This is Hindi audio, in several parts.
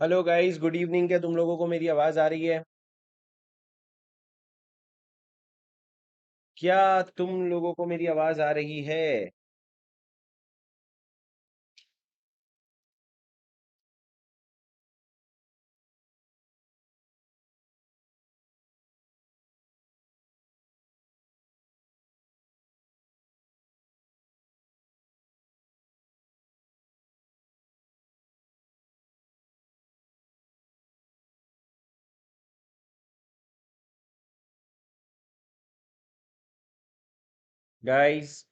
Hello guys, good evening. क्या तुम लोगों को मेरी आवाज़ आ रही है? क्या तुम लोगों को मेरी आवाज़ आ रही है? गाइस,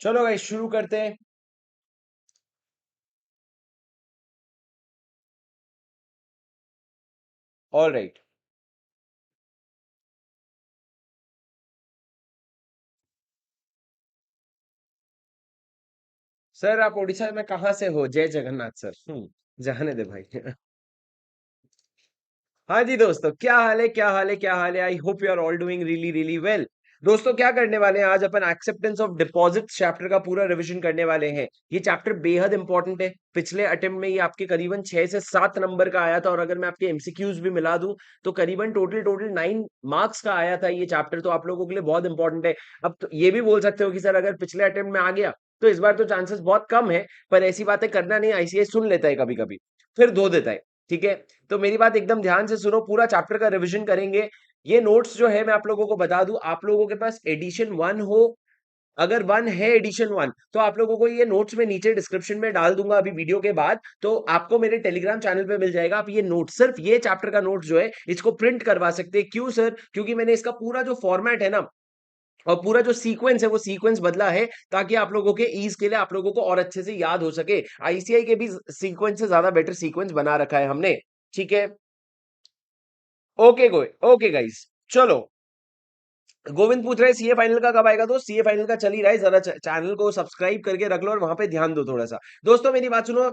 चलो गाइस शुरू करते हैं। All right. सर, आप उड़ीसा में कहाँ से हो? जय जगन्नाथ सर। जाने दे भाई। हाँ जी दोस्तों, क्या हाल है, क्या हाल है, क्या हाल है? I hope you are all doing really really well. दोस्तों, क्या करने वाले हैं आज? अपन एक्सेप्टेंस ऑफ डिपॉजिट चैप्टर का पूरा रिवीजन करने वाले हैं। ये चैप्टर बेहद इंपॉर्टेंट है। पिछले अटेम्प्ट में ये आपके करीबन 6 से 7 नंबर का आया था, और अगर मैं आपके एमसीक्यूज भी मिला दूं तो करीबन टोटल टोटल 9 मार्क्स का आया था ये चैप्टर। तो आप लोगों के लिए बहुत इंपॉर्टेंट है। अब तो ये भी बोल सकते हो कि सर, अगर पिछले अटेम्प्ट में आ गया तो इस बार तो चांसेस बहुत कम है। पर ऐसी बातें करना नहीं, आईसीएस सुन लेता है कभी कभी, फिर धो देता है। ठीक है, तो मेरी बात एकदम ध्यान से सुनो, पूरा चैप्टर का रिवीजन करेंगे। ये नोट्स जो है मैं आप लोगों को बता दूं, आप लोगों के पास एडिशन 1 हो, अगर 1 है एडिशन 1, तो आप लोगों को ये नोट्स में नीचे डिस्क्रिप्शन में डाल दूंगा अभी वीडियो के बाद। तो आपको मेरे टेलीग्राम चैनल पे मिल जाएगा। आप ये नोट, सिर्फ ये चैप्टर का नोट जो है, इसको प्रिंट करवा सकते हैं। क्यों सर? क्योंकि मैंने इसका पूरा जो फॉर्मेट है ना, और पूरा जो सीक्वेंस है, वो सीक्वेंस बदला है, ताकि आप लोगों के ईज के लिए आप लोगों को और अच्छे से याद हो सके। आईसीआई के भी सीक्वेंस से ज्यादा बेटर सीक्वेंस बना रखा है हमने। ठीक है। ओके गाइस, चलो। गोविंद पूछ रहे सीए फाइनल का कब आएगा? दोस्त, सीए फाइनल का चल ही रहा है, जरा चैनल को सब्सक्राइब करके रख लो और वहां पे ध्यान दो थोड़ा सा। दोस्तों मेरी बात सुनो।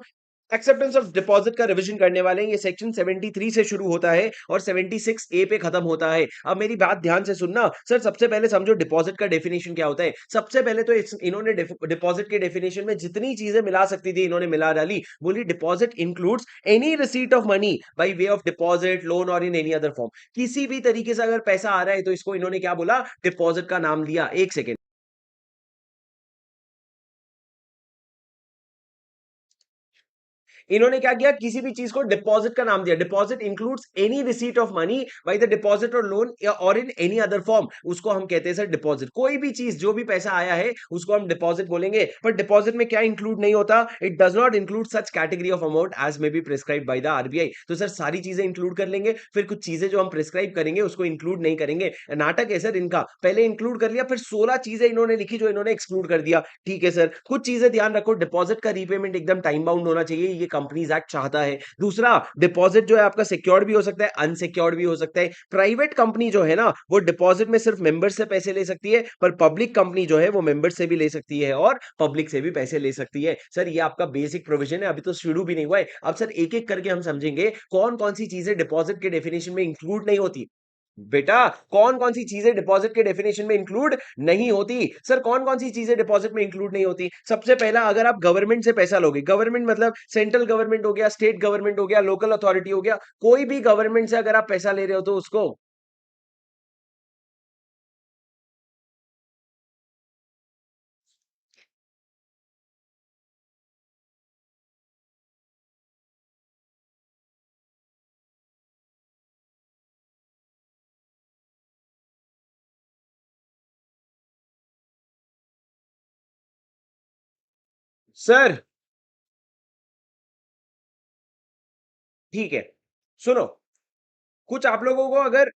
एक्सेप्टेंस ऑफ डिपॉजिट का रिवीजन करने वाले हैं। ये सेक्शन 73 से शुरू होता है और 76 ए पे खत्म होता है। अब मेरी बात ध्यान से सुनना। सर, सबसे पहले समझो डिपॉजिट का डेफिनेशन क्या होता है। सबसे पहले तो इन्होंने डिपॉजिट के डेफिनेशन में जितनी चीजें मिला सकती थी इन्होंने मिला डाली। बोली deposit includes any receipt of money by way of deposit, loan और इन एनी अदर फॉर्म। किसी भी तरीके से अगर पैसा आ रहा है तो इसको इन्होंने क्या बोला? डिपॉजिट का नाम दिया। एक सेकेंड। इन्होंने क्या किया? किसी भी चीज को डिपॉजिट का नाम दिया। Deposit includes any receipt of money by the deposit और लोन और इन एनी अदर फॉर्म, उसको हम कहते हैं सर डिपॉजिट। कोई भी चीज, जो भी पैसा आया है, उसको हम डिपॉजिट बोलेंगे। पर डिपॉजिट में क्या इंक्लूड नहीं होता? It does not include such category of amount as may be prescribed by the RBI. तो सर सारी चीजें इंक्लूड कर लेंगे, फिर कुछ चीजें जो हम प्रिस्क्राइब करेंगे उसको इंक्लूड नहीं करेंगे। नाटक है सर इनका। पहले इंक्लूड कर लिया, फिर 16 चीजें इन्होंने लिखी जो इन्होंने एक्सक्लूड कर दिया। ठीक है सर, कुछ चीजें ध्यान रखो। डिपॉजिट का रीपेमेंट एकदम टाइम बाउंड होना चाहिए, ये कंपनीज एक्ट चाहता है। दूसरा, डिपॉजिट जो है आपका सिक्योर्ड भी हो सकता है, अनसिक्योर्ड भी हो सकता है। प्राइवेट कंपनी जो है ना, वो डिपॉजिट में सिर्फ मेंबर से पैसे ले सकती है, पर पब्लिक कंपनी जो है वो मेंबर से भी ले सकती है और पब्लिक से भी पैसे ले सकती है। सर, ये आपका बेसिक प्रोविजन है, अभी तो शुरू भी नहीं हुआ है। अब सर एक एक करके हम समझेंगे कौन कौन सी चीजें डिपॉजिट के डेफिनेशन में इंक्लूड नहीं होती। बेटा, कौन कौन सी चीजें डिपॉजिट के डेफिनेशन में इंक्लूड नहीं होती? सर, कौन कौन सी चीजें डिपॉजिट में इंक्लूड नहीं होती? सबसे पहला, अगर आप गवर्नमेंट से पैसा लोगे, गवर्नमेंट मतलब सेंट्रल गवर्नमेंट हो गया, स्टेट गवर्नमेंट हो गया, लोकल अथॉरिटी हो गया, कोई भी गवर्नमेंट से अगर आप पैसा ले रहे हो तो उसको। सर, ठीक है, सुनो। कुछ आप लोगों को अगर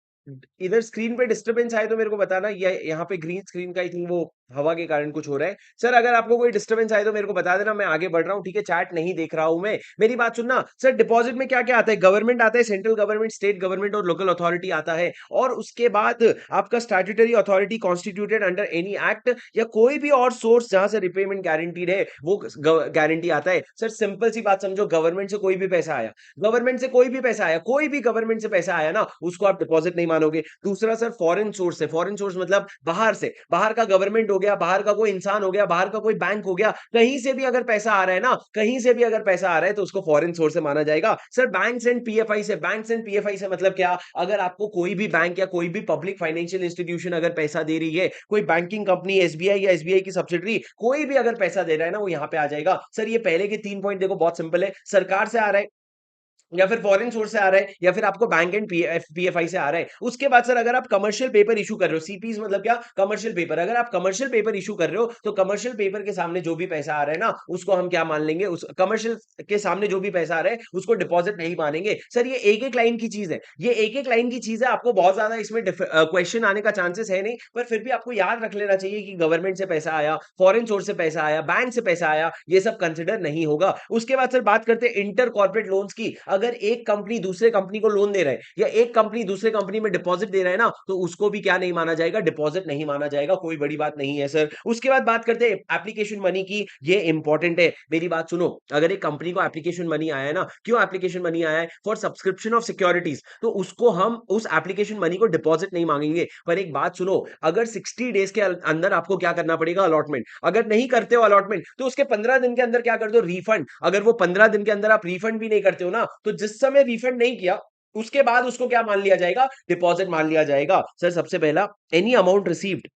इधर स्क्रीन पे डिस्टरबेंस आए तो मेरे को बताना। ये यहाँ पे ग्रीन स्क्रीन का आई थिंक वो हवा के कारण कुछ हो रहा है। सर अगर आपको कोई डिस्टर्बेंस आए तो मेरे को बता देना, मैं आगे बढ़ रहा हूँ, ठीक है? चैट नहीं देख रहा हूँ मैं। मेरी बात सुनना, सर डिपॉज़िट में क्या-क्या आता है? गवर्नमेंट आता है, सेंट्रल गवर्नमेंट, स्टेट गवर्नमेंट और लोकल अथॉरिटी आता है और उसके बाद आपका statutory authority constituted under any act या कोई भी और सोर्स जहाँ से रिपेमेंट गारंटीड है, वो गारंटी आता है। सर सिंपल सी बात समझो, गवर्नमेंट से कोई भी पैसा आया, गवर्नमेंट से कोई भी पैसा आया, कोई भी गवर्नमेंट से पैसा आया ना, उसको आप डिपॉज़िट नहीं मानोगे। दूसरा सर फॉरेन सोर्स है, फॉरेन सोर्स मतलब बाहर से, बाहर का गवर्नमेंट हो गया, बाहर का कोई इंसान हो गया, बाहर का कोई बैंक हो गया, कहीं से भी अगर पैसा आ रहा है ना, कहीं से भी अगर पैसा आ रहा है तो उसको फॉरेन सोर्स से माना जाएगा। सर बैंक्स एंड पीएफआई से, बैंक्स एंड पीएफआई से मतलब क्या? अगर आपको कोई भी बैंक या कोई भी पब्लिक फाइनेंशियल इंस्टीट्यूशन अगर पैसा दे रही है, कोई बैंकिंग कंपनी एसबीआई या एसबीआई की सब्सिडरी कोई भी अगर पैसा दे रहा है ना, वो यहाँ पे आ जाएगा। सर ये पहले के 3 पॉइंट देखो बहुत सिंपल है, सरकार से आ रहा है या फिर फॉरेन सोर्स से आ रहा है या फिर आपको बैंक एंड पीएफआई से आ रहा है। उसके बाद सर अगर आप कमर्शियल पेपर इशू कर रहे हो, सीपीज मतलब क्या? Commercial paper. अगर आप कमर्शियल पेपर इशू कर रहे हो तो कमर्शियल पेपर के सामने जो भी पैसा आ रहा है ना, उसको हम क्या मान लेंगे? उस कमर्शियल के सामने जो भी पैसा आ रहा है उसको डिपॉजिट नहीं मानेंगे। सर ये एक एक लाइन की चीज है, ये एक एक लाइन की चीज है। आपको बहुत ज्यादा इसमें क्वेश्चन आने का चांसेस है नहीं, पर फिर भी आपको याद रख लेना चाहिए कि गवर्नमेंट से पैसा आया, फॉरेन सोर्स से पैसा आया, बैंक से पैसा आया, ये सब कंसिडर नहीं होगा। उसके बाद सर बात करते हैं इंटर कॉर्पोरेट लोन्स की। अगर एक कंपनी दूसरे कंपनी को लोन दे रहा है या एक कंपनी दूसरे कंपनी में डिपॉजिट दे रहा है ना, तो उसको भी क्या नहीं माना जाएगा? डिपॉजिट नहीं माना जाएगा। कोई बड़ी बात नहीं है सर। उसके बाद बात करते हैं एप्लीकेशन मनी की। ये इंपॉर्टेंट है, मेरी बात सुनो। अगर एक कंपनी को एप्लीकेशन मनी आया है ना, क्यों एप्लीकेशन मनी आया है? फॉर सब्सक्रिप्शन ऑफ सिक्योरिटीज, तो उसको हम उस एप्लीकेशन मनी को डिपॉजिट नहीं मांगेंगे। पर एक बात सुनो, अगर 60 डेज के अंदर आपको क्या करना पड़ेगा? अलॉटमेंट। अगर नहीं करते हो अलॉटमेंट तो उसके 15 दिन के अंदर क्या कर दो? रिफंड। अगर वो 15 दिन के अंदर आप रिफंड भी नहीं करते हो ना, तो जिस समय रिफंड नहीं किया उसके बाद उसको क्या मान लिया जाएगा? डिपॉजिट मान लिया जाएगा। सर सबसे पहला, any amount received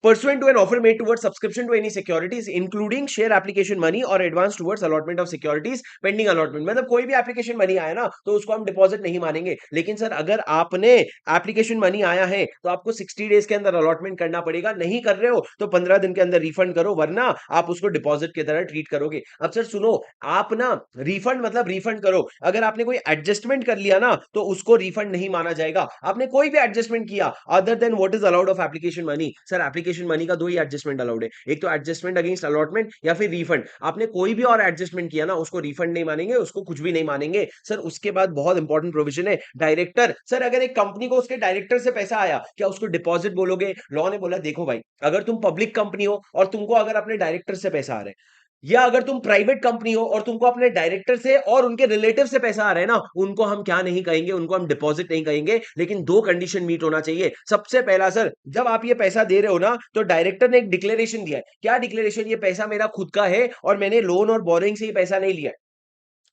pursuant to an offer made towards subscription to any securities including share application money or advance towards allotment of securities pending allotment। मतलब कोई भी एप्लीकेशन मनी आया ना तो उसको हम डिपॉजिट नहीं मानेंगे। लेकिन सर अगर आपने एप्लीकेशन मनी आया है तो आपको 60 डेज के अंदर अलॉटमेंट करना पड़ेगा। नहीं कर रहे हो तो 15 दिन के अंदर रिफंड करो, वरना आप उसको डिपॉजिट की तरह ट्रीट करोगे। अब सर सुनो, आप ना रिफंड मतलब रिफंड करो। अगर आपने कोई एडजस्टमेंट कर लिया ना तो उसको रिफंड नहीं माना जाएगा। आपने कोई भी एडजस्टमेंट किया other than what is allowed of application money. Sir application money का दो ही एडजस्टमेंट अलाउड है, एक तो एडजस्टमेंट अगेंस्ट अलॉटमेंट या फिर रिफंड। आपने कोई भी और एडजस्टमेंट किया ना, उसको रिफंड नहीं मानेंगे, उसको कुछ भी नहीं मानेंगे। सर उसके बाद बहुत इंपॉर्टेंट प्रोविजन है, डायरेक्टर। सर अगर एक कंपनी को उसके डायरेक्टर से पैसा आया, क्या उसको डिपॉजिट बोलोगे? लॉ ने बोला देखो भाई, अगर तुम पब्लिक कंपनी हो और तुमको अगर अपने डायरेक्टर से पैसा आ रहा है, या अगर तुम प्राइवेट कंपनी हो और तुमको अपने डायरेक्टर से और उनके रिलेटिव से पैसा आ रहा है ना, उनको हम क्या नहीं कहेंगे? उनको हम डिपॉजिट नहीं कहेंगे। लेकिन दो कंडीशन मीट होना चाहिए। सबसे पहला सर, जब आप ये पैसा दे रहे हो ना, तो डायरेक्टर ने एक डिक्लेरेशन दिया है। क्या डिक्लेरेशन? ये पैसा मेरा खुद का है और मैंने लोन और बोरिंग से ये पैसा नहीं लिया है।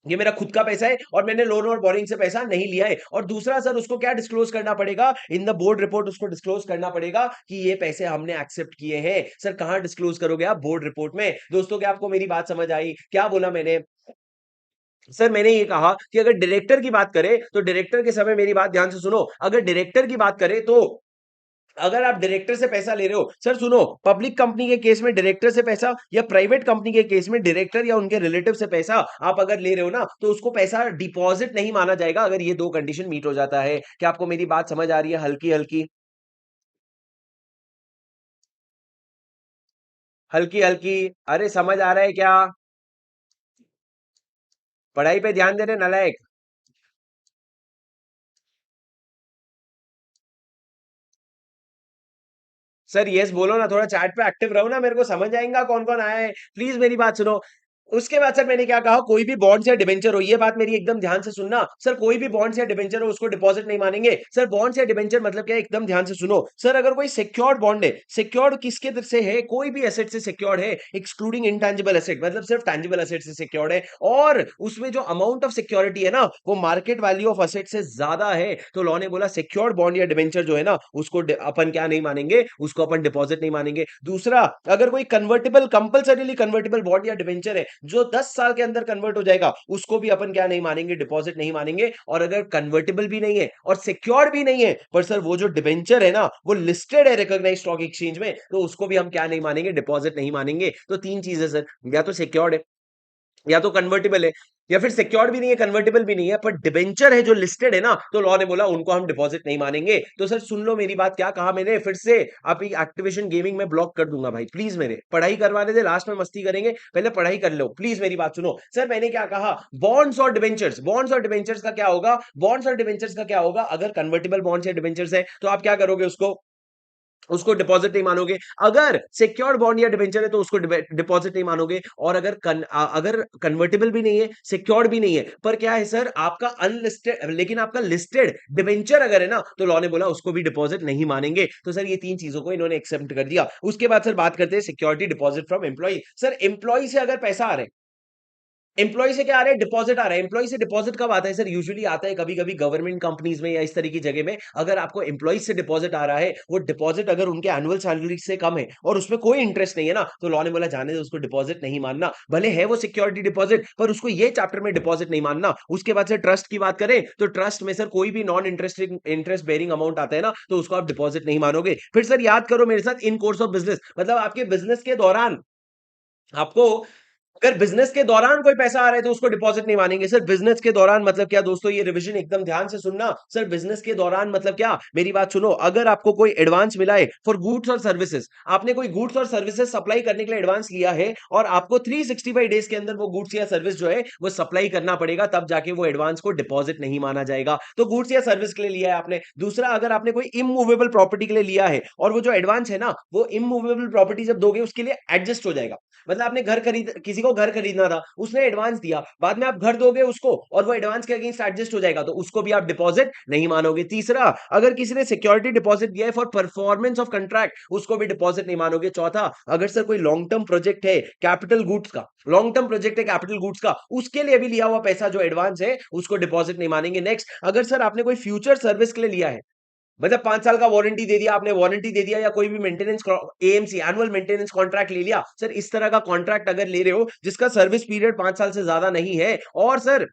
ये मेरा खुद का पैसा है और मैंने लोन और बोरिंग से पैसा नहीं लिया है। और दूसरा सर, उसको क्या डिस्क्लोज करना पड़ेगा? इन द बोर्ड रिपोर्ट उसको डिस्क्लोज करना पड़ेगा कि ये पैसे हमने एक्सेप्ट किए हैं। सर कहां डिस्क्लोज करोगे आप? बोर्ड रिपोर्ट में। दोस्तों क्या आपको मेरी बात समझ आई? क्या बोला मैंने? सर मैंने ये कहा कि अगर डायरेक्टर की बात करें तो डायरेक्टर के समय, मेरी बात ध्यान से सुनो, अगर डायरेक्टर की बात करें तो अगर आप डायरेक्टर से पैसा ले रहे हो, सर सुनो, पब्लिक कंपनी के केस में डायरेक्टर से पैसा या प्राइवेट कंपनी के केस में डायरेक्टर या उनके रिलेटिव से पैसा आप अगर ले रहे हो ना, तो उसको पैसा डिपॉजिट नहीं माना जाएगा अगर ये दो कंडीशन मीट हो जाता है। क्या आपको मेरी बात समझ आ रही है? हल्की हल्की, हल्की हल्की। अरे समझ आ रहा है क्या? पढ़ाई पे ध्यान दे रहे नालायक। सर यस बोलो ना, थोड़ा चैट पे एक्टिव रहो ना, मेरे को समझ आएगा कौन कौन आया है। प्लीज मेरी बात सुनो। उसके बाद सर मैंने क्या कहा? कोई भी बॉन्ड या डिबेंचर हो, ये बात मेरी एकदम ध्यान से सुनना। सर कोई भी बॉन्ड या डिबेंचर हो उसको डिपॉजिट नहीं मानेंगे। सर बॉन्ड या डिबेंचर मतलब क्या है? एकदम ध्यान से सुनो। सर अगर कोई सिक्योर्ड बॉन्ड है, सिक्योर्ड किसके तरफ से है? कोई भी एसेट से सिक्योर्ड है, एक्सक्लूडिंग इंटेंजिबल एसेट, मतलब सिर्फ टेंजिबल एसेट से सिक्योर्ड है, और उसमें जो अमाउंट ऑफ सिक्योरिटी है ना, वो मार्केट वैल्यू ऑफ एसेट से ज्यादा है, तो लॉ ने बोला सिक्योर्ड बॉन्ड या डिबेंचर जो है ना, उसको अपन क्या नहीं मानेंगे? उसको अपन डिपॉजिट नहीं मानेंगे। दूसरा, अगर कोई कन्वर्टेबल, कंपल्सरीली कन्वर्टेबल बॉन्ड या डिबेंचर है जो 10 साल के अंदर कन्वर्ट हो जाएगा, उसको भी अपन क्या नहीं मानेंगे? डिपॉजिट नहीं मानेंगे। और अगर कन्वर्टेबल भी नहीं है और सिक्योर्ड भी नहीं है, पर सर वो जो डिबेंचर है ना, वो लिस्टेड है रिकॉग्नाइज्ड स्टॉक एक्सचेंज में, तो उसको भी हम क्या नहीं मानेंगे? डिपॉजिट नहीं मानेंगे। तो तीन चीजें सर, या तो सिक्योर्ड है, या तो कन्वर्टेबल है, या फिर सिक्योर्ड भी नहीं है, कन्वर्टेबल भी नहीं है, पर डिबेंचर है जो लिस्टेड है ना, तो लॉ ने बोला उनको हम डिपॉजिट नहीं मानेंगे। तो सर सुन लो मेरी बात, क्या कहा मैंने फिर से, आप एक्टिवेशन गेमिंग में ब्लॉक कर दूंगा भाई, प्लीज मेरे पढ़ाई करवाने दे, लास्ट में मस्ती करेंगे, पहले पढ़ाई कर लो प्लीज, मेरी बात सुनो। सर मैंने क्या कहा, बॉन्ड्स और डिबेंचर्स, बॉन्ड्स और डिबेंचर्स का क्या होगा, बॉन्ड्स और डिबेंचर्स का क्या होगा, अगर कन्वर्टेबल बॉन्ड्स या डिबेंचर्स है तो आप क्या करोगे, उसको उसको डिपॉजिट नहीं मानोगे। अगर सिक्योर्ड बॉन्ड या डिबेंचर है तो उसको डिपॉजिट नहीं मानोगे। और अगर कन्वर्टेबल भी नहीं है, सिक्योर्ड भी नहीं है, पर क्या है सर, आपका अनलिस्टेड, लेकिन आपका लिस्टेड डिबेंचर अगर है ना, तो लॉ ने बोला उसको भी डिपॉजिट नहीं मानेंगे। तो सर ये तीन चीजों को इन्होंने एक्सेप्ट कर दिया। उसके बाद सर बात करते हैं security deposit from employ. Sir employ से अगर पैसा आ रहा है, एम्प्लॉय से क्या आ रहा है, डिपॉजिट आ रहा है। एम्प्लॉय से डिपॉजिट कब आता है सर, यूजुअली आता है कभी कभी गवर्नमेंट कंपनीज में या इस तरह की जगह में। अगर आपको एम्प्लॉय से डिपॉजिट आ रहा है, वो डिपॉजिट अगर उनके एनुअल सैलरी से कम है और उसमें कोई इंटरेस्ट नहीं है ना, तो लॉ ने बोला जाने दो, उसको डिपॉजिट नहीं मानना। भले है वो सिक्योरिटी डिपॉजिट, पर उसको ये चैप्टर में डिपॉजिट नहीं मानना। उसके बाद से ट्रस्ट की बात करें तो ट्रस्ट में सर कोई भी नॉन इंटरेस्ट बेरिंग अमाउंट आता है ना, तो उसको आप डिपॉजिट नहीं मानोगे। फिर सर याद करो मेरे साथ, इन कोर्स ऑफ बिजनेस, मतलब आपके बिजनेस के दौरान आपको, अगर बिजनेस के दौरान कोई पैसा आ रहा है तो उसको डिपॉजिट नहीं मानेंगे। सर बिजनेस के दौरान मतलब क्या दोस्तों, ये रिवीजन एकदम ध्यान से सुनना। सर बिजनेस के दौरान मतलब क्या, मेरी बात सुनो, अगर आपको कोई एडवांस मिला है फॉर गुड्स और सर्विसेज, आपने कोई गुड्स और सर्विसेज सप्लाई करने के लिए एडवांस लिया है, और आपको 365 डेज के अंदर वो गुड्स या सर्विस जो है वो सप्लाई करना पड़ेगा, तब जाके वो एडवांस को डिपॉजिट नहीं माना जाएगा। तो गुड्स या सर्विस के लिए लिया है आपने। दूसरा, अगर आपने कोई इमूवेबल प्रॉपर्टी के लिए लिया है, और वो जो एडवांस है ना, वो इमूवेबल प्रॉपर्टी जब दोगे उसके लिए एडजस्ट हो जाएगा। मतलब आपने घर खरीद, किसी को घर खरीदना था, उसने एडवांस दिया, बाद में आप घर दोगे उसको, और वो एडवांस के अगेंस्ट एडजस्ट हो जाएगा, तो उसको भी आप डिपॉजिट नहीं मानोगे। तीसरा, अगर किसी ने सिक्योरिटी डिपॉजिट दिया है फॉर परफॉर्मेंस ऑफ कंट्रैक्ट, उसको भी डिपॉजिट नहीं मानोगे। चौथा, अगर सर कोई लॉन्ग टर्म प्रोजेक्ट है कैपिटल गुड्स का, लॉन्ग टर्म प्रोजेक्ट है कैपिटल गुड्स का, उसके लिए भी लिया हुआ पैसा जो एडवांस है, उसको डिपॉजिट नहीं मानेंगे। नेक्स्ट, अगर सर आपने कोई फ्यूचर सर्विस के लिए लिया है, मतलब 5 साल का वारंटी दे दिया आपने, वारंटी दे दिया, या कोई भी maintenance, AMC annual maintenance contract ले लिया, सर इस तरह का कॉन्ट्रैक्ट अगर ले रहे हो जिसका सर्विस पीरियड 5 साल से ज्यादा नहीं है, और सर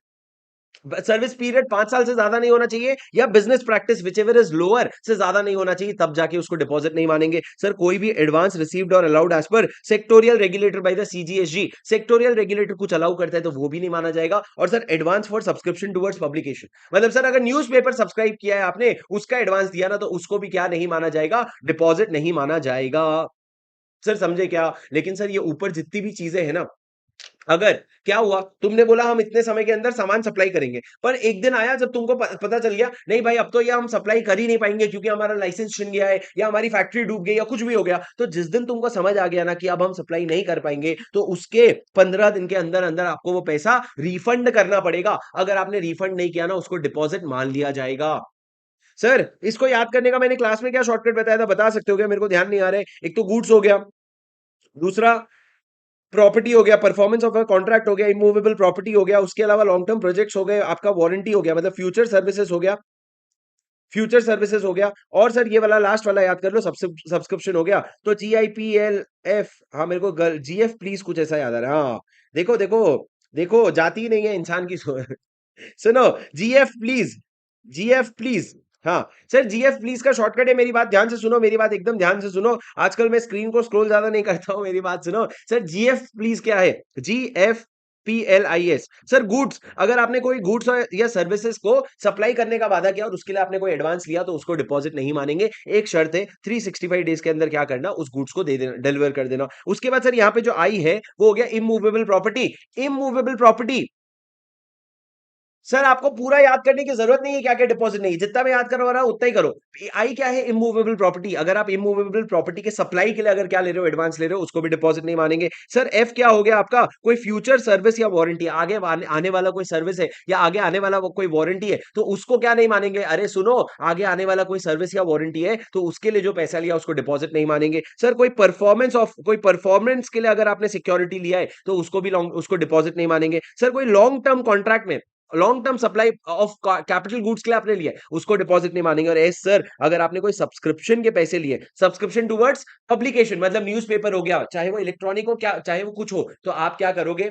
सर्विस पीरियड 5 साल से ज्यादा नहीं होना चाहिए, या business practice which ever is lower से ज्यादा नहीं होना चाहिए, तब जाके उसको डिपॉजिट नहीं मानेंगे। सर कोई भी एडवांस रिसीव्ड और allowed as per sectoral regulator by the CGSG, sectoral regulator कुछ अलाउ करता है तो वो भी नहीं माना जाएगा। और sir advance for subscription towards publication, मतलब सर अगर न्यूज़पेपर सब्सक्राइब किया है आपने, उसका एडवांस दिया ना, तो उसको भी क्या नहीं माना जाएगा, डिपॉजिट नहीं माना जाएगा। सर समझे क्या? लेकिन सर ये ऊपर जितनी भी चीजें हैं ना, अगर क्या हुआ, तुमने बोला हम इतने समय के अंदर सामान सप्लाई करेंगे, पर एक दिन आया जब तुमको पता चल गया नहीं भाई, अब तो ये हम सप्लाई कर ही नहीं पाएंगे क्योंकि हमारा लाइसेंस छिन गया है, या हमारी फैक्ट्री डूब गई, या कुछ भी हो गया, तो जिस दिन तुमको समझ आ गया ना कि अब हम सप्लाई नहीं कर पाएंगे, तो उसके 15 दिन के अंदर अंदर आपको वो पैसा रिफंड करना पड़ेगा। अगर आपने रिफंड नहीं किया ना, उसको डिपॉजिट मान लिया जाएगा। सर इसको याद करने का मैंने क्लास में क्या शॉर्टकट बताया था, बता सकते हो क्या? मेरे को ध्यान नहीं आ रहा है। एक तो गुड्स हो गया, दूसरा प्रॉपर्टी हो गया, परफॉर्मेंस ऑफ अ कॉन्ट्रैक्ट हो गया, इमूवेबल प्रॉपर्टी हो गया, उसके अलावा लॉन्ग टर्म प्रोजेक्ट्स हो गए, आपका वारंटी हो गया, मतलब फ्यूचर सर्विसेज हो गया, फ्यूचर सर्विसेज हो गया, और सर ये वाला लास्ट वाला याद कर लो, सब्सक्रिप्शन हो गया। तो GIPLF, हाँ मेरे को GF प्लीज कुछ ऐसा याद आ रहा है, हाँ देखो देखो देखो, जाती ही नहीं है इंसान की सुनो, GF प्लीज, GF प्लीज, हाँ सर GF प्लीज का शॉर्टकट है, मेरी बात ध्यान से सुनो, मेरी बात एकदम ध्यान से सुनो, आजकल मैं स्क्रीन को स्क्रॉल ज्यादा नहीं करता हूं, मेरी बात सुनो। सर GF प्लीज क्या है, GFPLIS, सर गुड्स, अगर आपने कोई गुड्स या सर्विसेज को सप्लाई करने का वादा किया और उसके लिए आपने कोई एडवांस लिया, तो उसको डिपॉजिट नहीं मानेंगे। एक शर्त है, 365 डेज के अंदर क्या करना, उस गुड्स को दे देना, डिलीवर कर देना। उसके बाद सर यहाँ पे जो आई है वो हो गया immovable property. Immovable property, sir आपको पूरा याद करने की जरूरत नहीं है क्या क्या डिपॉजिट नहीं है, जितना मैं याद करवा रहा हूं उतना ही करो। आई क्या है, इमूवेबल प्रॉपर्टी, अगर आप इमूवेबल प्रॉपर्टी के सप्लाई के लिए अगर क्या ले रहे हो, एडवांस ले रहे हो, उसको भी डिपॉजिट नहीं मानेंगे। सर एफ क्या हो गया आपका, कोई फ्यूचर सर्विस या वारंटी, आगे आने वाला कोई सर्विस है या आगे आने वाला कोई वारंटी है, तो उसको क्या नहीं मानेंगे, अरे सुनो, आगे आने वाला कोई सर्विस या वारंटी है तो उसके लिए जो पैसा लिया उसको डिपॉजिट नहीं मानेंगे। सर कोई परफॉर्मेंस के लिए अगर आपने सिक्योरिटी लिया है तो उसको भी उसको डिपॉजिट नहीं मानेंगे। सर कोई लॉन्ग टर्म कॉन्ट्रैक्ट में long term supply of capital goods के लिए आपने लिया है, उसको डिपॉजिट नहीं मानेंगे। और एस सर, अगर आपने कोई सब्सक्रिप्शन के पैसे लिए, सब्सक्रिप्शन टुवर्ड्स पब्लिकेशन, मतलब न्यूज़पेपर हो गया, चाहे वो इलेक्ट्रॉनिक हो, क्या चाहे वो कुछ हो, तो आप क्या करोगे,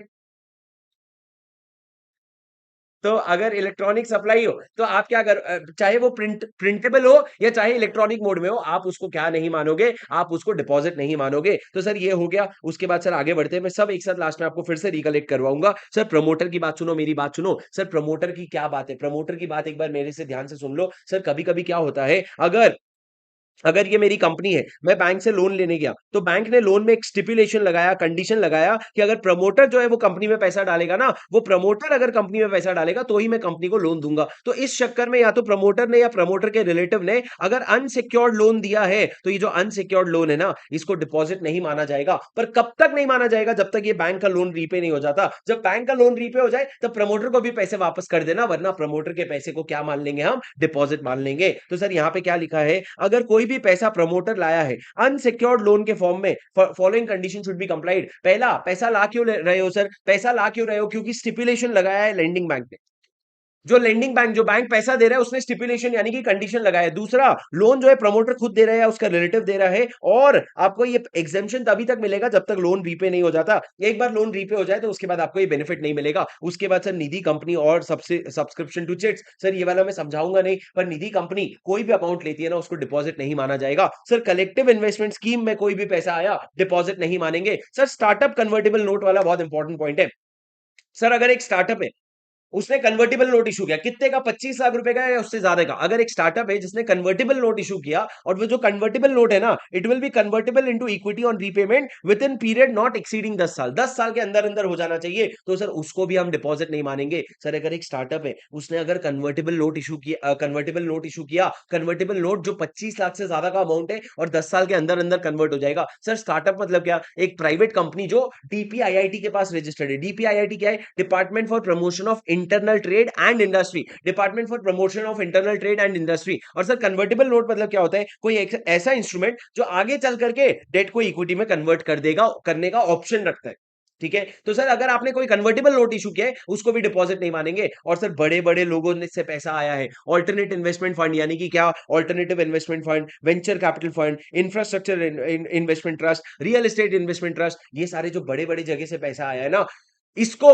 तो अगर इलेक्ट्रॉनिक सप्लाई हो तो आप क्या चाहे वो प्रिंटेबल हो या चाहे इलेक्ट्रॉनिक मोड में हो, आप उसको क्या नहीं मानोगे, आप उसको डिपॉजिट नहीं मानोगे। तो सर ये हो गया। उसके बाद सर आगे बढ़ते हैं, मैं सब एक साथ लास्ट में आपको फिर से रिकलेक्ट करवाऊंगा। सर प्रमोटर की बात सुनो, मेरी बात सुनो। सर प्रमोटर की क्या बात है, प्रमोटर की बात एक बार मेरे से ध्यान से सुन लो। सर कभी कभी क्या होता है, अगर अगर ये मेरी कंपनी है, मैं बैंक से लोन लेने गया, तो बैंक ने लोन में एक स्टिपुलेशन लगाया, कंडीशन लगाया कि अगर प्रमोटर जो है वो कंपनी में पैसा डालेगा ना, वो प्रमोटर अगर कंपनी में पैसा डालेगा तो ही मैं कंपनी को लोन दूंगा। तो इस चक्कर में या तो प्रमोटर ने या प्रमोटर के रिलेटिव ने अगर अनसिक्योर्ड लोन दिया है, तो ये जो अनसिक्योर्ड लोन है ना, इसको डिपॉजिट नहीं माना जाएगा। पर कब तक नहीं माना जाएगा, जब तक ये बैंक का लोन रीपे नहीं हो जाता। जब बैंक का लोन रीपे हो जाए तब प्रमोटर को भी पैसे वापस कर देना, वरना प्रमोटर के पैसे को क्या मान लेंगे हम, डिपॉजिट मान लेंगे। तो सर यहां पे क्या लिखा है, अगर कोई भी पैसा प्रमोटर लाया है अनसिक्योर्ड लोन के फॉर्म में, following condition should be complied. पहला, पैसा ला क्यों रहे हो सर, पैसा ला क्यों रहे हो, क्योंकि स्टिपुलेशन लगाया है लेंडिंग बैंक ने। जो लेंडिंग बैंक, जो बैंक पैसा दे रहा है, उसने स्टिपुलेशन यानी कि कंडीशन लगाया है। दूसरा, लोन जो है प्रमोटर खुद दे रहा है या उसका रिलेटिव दे रहा है, और आपको ये एग्जेम्पशन तभी तक मिलेगा जब तक लोन रीपे नहीं हो जाता। एक बार लोन रीपे हो जाए तो उसके बाद आपको ये बेनिफिट नहीं मिलेगा। उसके बाद सर निधि कंपनी और सबसे सब्सक्रिप्शन टू चिट्स, सर ये वाला मैं समझाऊंगा नहीं, पर निधि कंपनी कोई भी अमाउंट लेती है ना, उसको डिपॉजिट नहीं माना जाएगा। सर कलेक्टिव इन्वेस्टमेंट स्कीम में कोई भी पैसा आया, डिपॉजिट नहीं मानेंगे। सर स्टार्टअप कन्वर्टेबल नोट वाला बहुत इंपॉर्टेंट पॉइंट है। सर अगर एक स्टार्टअप है, उसने कन्वर्टिबल नोट इशू किया, कितने का, 25 लाख रुपए का या उससे ज्यादा का। अगर एक स्टार्टअप है जिसने कन्वर्टिबल नोट इशू किया, और वो जो कन्वर्टिबल नोट है ना, it will be convertible into equity on repayment with in period not exceeding 10 साल, 10 साल के अंदर अंदर हो जाना चाहिए। तो सर उसको भी हम डिपॉजिट नहीं मानेंगे। सर अगर एक स्टार्टअप है, उसने अगर कन्वर्टेबल नोट जो 25 लाख से ज्यादा का अमाउंट है और 10 साल के अंदर अंदर कन्वर्ट हो जाएगा। सर स्टार्टअप मतलब क्या, एक प्राइवेट कंपनी जो डीपीआईआईटी के पास रजिस्टर्ड है। डीपीआईआईटी क्या है, department for promotion of internal trade and industry, department for promotion of internal trade and industry. और सर कन्वर्टेबल नोट मतलब क्या होता है, कोई ऐसा इंस्ट्रूमेंट जो आगे चल करके डेट को इक्विटी में कन्वर्ट कर देगा, करने का ऑप्शन रखता है। ठीक है, तो सर अगर आपने कोई कन्वर्टेबल नोट इशू किया है, उसको भी डिपॉजिट नहीं मानेंगे। और सर बड़े बड़े लोगों से पैसा आया है, ऑल्टरनेट इन्वेस्टमेंट फंड, यानी कि क्या, alternative investment fund, venture capital fund, infrastructure investment trust, real estate investment trust, ये सारे जो बड़े बड़े जगह से पैसा आया है ना, इसको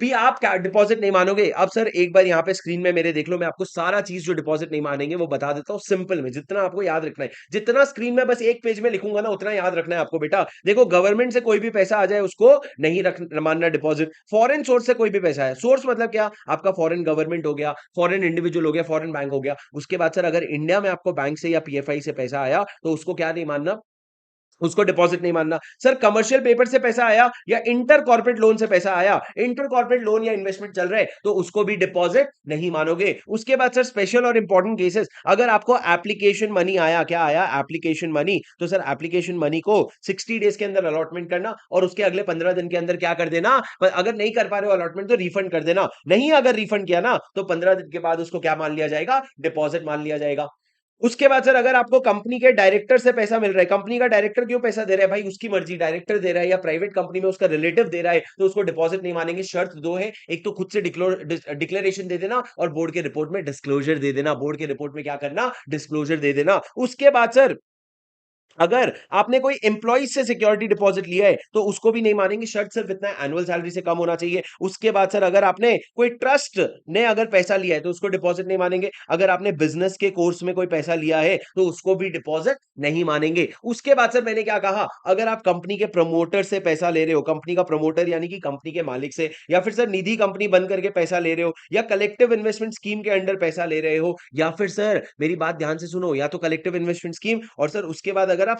भी आप क्या डिपॉजिट नहीं मानोगे। अब सर एक बार यहाँ पे स्क्रीन में मेरे देख लो, मैं आपको सारा चीज जो डिपॉजिट नहीं मानेंगे वो बता देता हूँ सिंपल में, जितना आपको याद रखना है, जितना स्क्रीन में बस एक पेज में लिखूंगा ना, उतना याद रखना है आपको बेटा। देखो, गवर्नमेंट से कोई भी पैसा आ जाए उसको नहीं रख मानना डिपॉजिट। फॉरेन सोर्स से कोई भी पैसा है, सोर्स मतलब क्या, आपका फॉरेन गवर्नमेंट हो गया, फॉरेन इंडिविजुअल हो गया, फॉरेन बैंक हो गया। उसके बाद सर अगर इंडिया में आपको बैंक से या पीएफआई से पैसा आया, तो उसको क्या नहीं मानना, उसको डिपॉजिट नहीं मानना। सर कमर्शियल पेपर से पैसा आया या इंटर कॉर्पोरेट लोन से पैसा आया, इंटर कॉर्पोरेट लोन या इन्वेस्टमेंट चल रहे, तो उसको भी डिपॉजिट नहीं मानोगे। उसके बाद सर स्पेशल और इंपॉर्टेंट केसेस, अगर आपको एप्लीकेशन मनी आया, क्या आया, एप्लीकेशन मनी, तो सर एप्लीकेशन मनी को 60 डेज के अंदर अलॉटमेंट करना, और उसके अगले 15 दिन के अंदर क्या कर देना, पर अगर नहीं कर पा रहे हो अलॉटमेंट तो रिफंड कर देना। नहीं अगर रिफंड किया ना, तो 15 दिन के बाद उसको क्या मान लिया जाएगा, डिपॉजिट मान लिया जाएगा। उसके बाद सर अगर आपको कंपनी के डायरेक्टर से पैसा मिल रहा है, कंपनी का डायरेक्टर क्यों पैसा दे रहा है भाई, उसकी मर्जी, डायरेक्टर दे रहा है या प्राइवेट कंपनी में उसका रिलेटिव दे रहा है, तो उसको डिपॉजिट नहीं मानेंगे। शर्त दो है, एक तो खुद से डिक्लेरेशन दे देना, और बोर्ड के रिपोर्ट में डिस्क्लोजर दे देना। बोर्ड के रिपोर्ट में क्या करना, डिस्क्लोजर दे देना। उसके बाद सर अगर आपने कोई एम्प्लॉय से सिक्योरिटी डिपॉजिट लिया है, तो उसको भी नहीं मानेंगे। शर्त सिर्फ इतना है, एनुअल सैलरी से कम होना चाहिए। उसके बाद सर अगर आपने कोई ट्रस्ट ने अगर पैसा लिया है, तो उसको डिपॉजिट नहीं मानेंगे। अगर आपने बिजनेस के कोर्स में कोई पैसा लिया है, तो उसको भी डिपॉजिट नहीं मानेंगे। उसके बाद सर मैंने क्या कहा, अगर आप कंपनी के प्रमोटर से पैसा ले रहे हो, कंपनी का प्रमोटर यानी कि कंपनी के मालिक से, या फिर सर निधि कंपनी बन करके पैसा ले रहे हो, या कलेक्टिव इन्वेस्टमेंट स्कीम के अंडर पैसा ले रहे हो, या फिर सर मेरी बात ध्यान से सुनो, या तो कलेक्टिव इन्वेस्टमेंट स्कीम, और सर उसके बाद अगर आप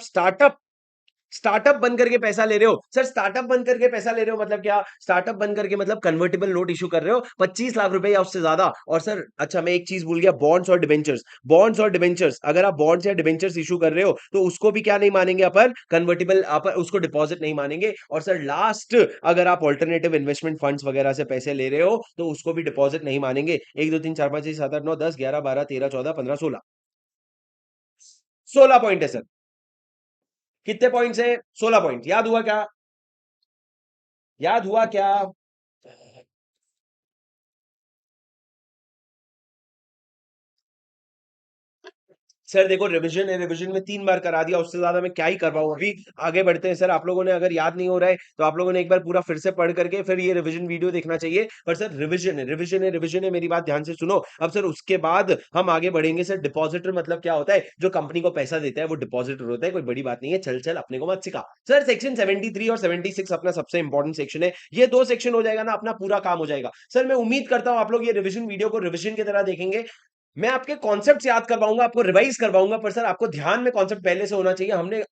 स्टार्टअप बन करके पैसा ले रहे हो। सर स्टार्टअप बन करके पैसा ले रहे हो मतलब क्या, स्टार्टअप बन करके मतलब कन्वर्टेबल नोट इशू कर रहे हो 25 लाख रुपए या उससे ज्यादा। और सर अच्छा, मैं एक चीज भूल गया, बॉन्ड्स और डिबेंचर्स, बॉन्ड्स और डिबेंचर्स, अगर आप बॉन्ड्स या डिबेंचर्स इशू कर रहे हो, तो उसको भी क्या नहीं मानेंगे अपन, कन्वर्टेबल अपन उसको डिपॉजिट नहीं मानेंगे। और सर लास्ट, अगर आप ऑल्टरनेटिव इन्वेस्टमेंट फंड्स वगैरह से पैसे ले रहे हो, तो उसको भी डिपॉजिट नहीं मानेंगे। 1 2 3 4 5 6 7 8 9 10 11 12 13 14 15 16 पॉइंट है सर। कितने पॉइंट्स है, 16 पॉइंट। याद हुआ क्या, याद हुआ क्या। सर देखो रिवीजन है, रिवीजन में 3 बार करा दिया, उससे ज़्यादा मैं क्या ही करवाऊँ अभी। आगे बढ़ते हैं सर, आप लोगों ने अगर याद नहीं हो रहा है, तो आप लोगों ने एक बार पूरा फिर से पढ़ करके फिर ये रिवीजन वीडियो देखना चाहिए। पर सर रिवीजन है, रिवीजन है, रिवीजन है, मेरी बात ध्यान से सुनो। अब सर उसके बाद हम आगे बढ़ेंगे सर, डिपॉजिटर मतलब क्या होता है? जो कंपनी को पैसा देता है वो डिपॉजिटर होता है, कोई बड़ी बात नहीं है, चल, चल अपने को मत सिखा। सर सेक्शन 73 और 76 अपना सबसे इंपॉर्टेंट सेक्शन है। ये 2 सेक्शन हो जाएगा ना, अपना पूरा काम हो जाएगा। सर मैं उम्मीद करता हूँ आप लोग ये रिवीजन वीडियो को रिवीजन की तरह देखेंगे। मैं आपके कॉन्सेप्ट्स याद करवाऊँगा, आपको रिवाइज़ करवाऊँगा, पर सर आपको ध्यान में कॉन्सेप्ट पहले से होना चाहिए। हमने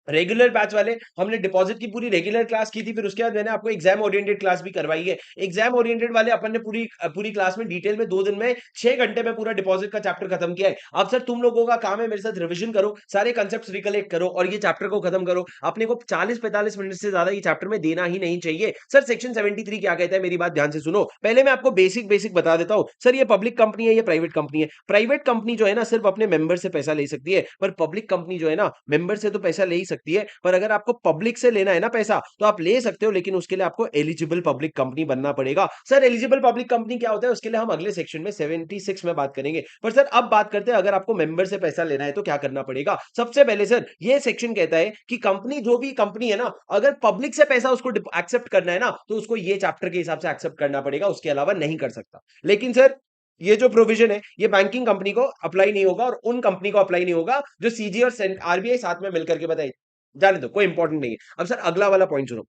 रेगुलर बैच वाले हमने डिपॉजिट की पूरी रेगुलर क्लास की थी, फिर उसके बाद मैंने आपको एग्जाम ओरिएंटेड क्लास भी करवाई है। एग्जाम ओरिएंटेड वाले अपन ने पूरी क्लास में डिटेल में 2 दिन में 6 घंटे में पूरा डिपॉजिट का चैप्टर खत्म किया है। अब सर तुम लोगों का काम है मेरे साथ रिवीजन करो, सारे कांसेप्ट्स रिकलेक्ट करो और ये चैप्टर को खत्म करो। अपने को 40-45 मिनट से ज्यादा ये चैप्टर में देना ही नहीं चाहिए। सर सेक्शन 73 क्या कहता है, मेरी बात ध्यान से सुनो। पहले मैं आपको बेसिक बेसिक बता देता हूँ। सर ये पब्लिक कंपनी है, ये प्राइवेट कंपनी है। प्राइवेट कंपनी जो है ना सिर्फ अपने मेंबर से पैसा ले सकती है, पर पब्लिक कंपनी जो है ना मेंबर से तो पैसा ले ही सकती है, पर अगर आपको पब्लिक से लेना है ना पैसा तो आप ले सकते हो, लेकिन उसके लिए आपको एलिजिबल पब्लिक कंपनी बनना पड़ेगा। सर एलिजिबल पब्लिक कंपनी क्या होता है उसके लिए हम अगले सेक्शन में 76 में बात करेंगे। पर सर अब बात करते हैं अगर आपको मेंबर से पैसा लेना है तो क्या करना पड़ेगा। सबसे पहले सर ये सेक्शन कहता है कि कंपनी जो भी कंपनी है ना, अगर पब्लिक से पैसा उसको एक्सेप्ट करना है ना तो उसको ये चैप्टर के हिसाब से एक्सेप्ट करना पड़ेगा, उसके अलावा नहीं कर सकता। लेकिन सर ये जो प्रोविजन है ये बैंकिंग कंपनी को अप्लाई नहीं होगा और उन कंपनी को अप्लाई नहीं होगा जो सीजी और आरबीआई साथ में मिलकर के बताए। जाने दो, कोई इंपॉर्टेंट नहीं है। अब सर अगला वाला पॉइंट सुनो।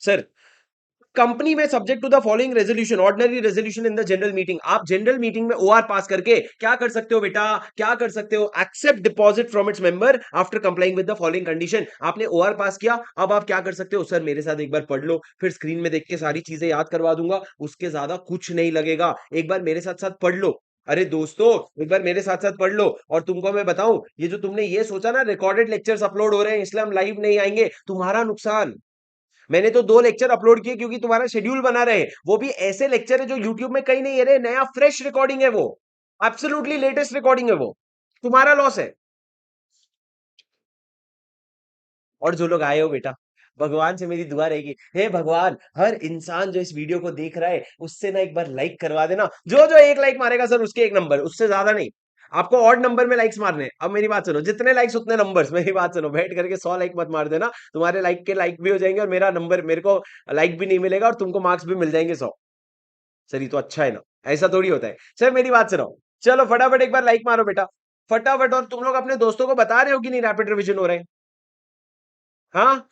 सर कंपनी में subject to the following resolution, ordinary resolution in the general meeting, आप जनरल मीटिंग में ओआर पास करके क्या कर सकते हो बेटा, क्या कर सकते हो, accept deposit from its member after complying with the following condition. आपने ओआर पास किया, अब आप क्या कर सकते हो सर, मेरे साथ एक बार पढ़ लो, फिर स्क्रीन में देख के सारी चीजें याद करवा दूंगा, उसके ज्यादा कुछ नहीं लगेगा। एक बार मेरे साथ साथ पढ़ लो। अरे दोस्तों एक बार मेरे साथ साथ पढ़ लो। और तुमको मैं बताऊं, ये जो तुमने ये सोचा ना रिकॉर्डेड लेक्चर्स अपलोड हो रहे हैं इसलिए हम लाइव नहीं आएंगे, तुम्हारा नुकसान। मैंने तो 2 लेक्चर अपलोड किए क्योंकि तुम्हारा शेड्यूल बना रहे, वो भी ऐसे लेक्चर है जो यूट्यूब में कहीं नहीं है रे, नया फ्रेश रिकॉर्डिंग है वो, एब्सोल्युटली लेटेस्ट रिकॉर्डिंग है वो, तुम्हारा लॉस है। और जो लोग आए हो बेटा, भगवान से मेरी दुआ रहेगी, हे भगवान हर इंसान जो इस वीडियो को देख रहा है उससे ना एक बार लाइक करवा देना। जो जो 1 लाइक मारेगा सर उसके 1 नंबर, उससे ज्यादा नहीं। आपको ऑड नंबर में लाइक्स मारने हैं। अब मेरी बात सुनो, जितने लाइक्स उतने नंबर्स, मेरी बात सुनो, बैठ करके 100 लाइक मत मार देना, तुम्हारे लाइक के लाइक भी हो जाएंगे और मेरा नंबर, मेरे को लाइक भी नहीं मिलेगा और तुमको मार्क्स भी मिल जाएंगे 100। सर ये तो अच्छा है ना, ऐसा थोड़ी होता है। सर मेरी बात सुनो, चलो फटाफट एक बार लाइक मारो बेटा, फटाफट। और तुम लोग अपने दोस्तों को बता रहे हो कि नहीं रैपिड रिवीजन हो रहे हैं? हाँ,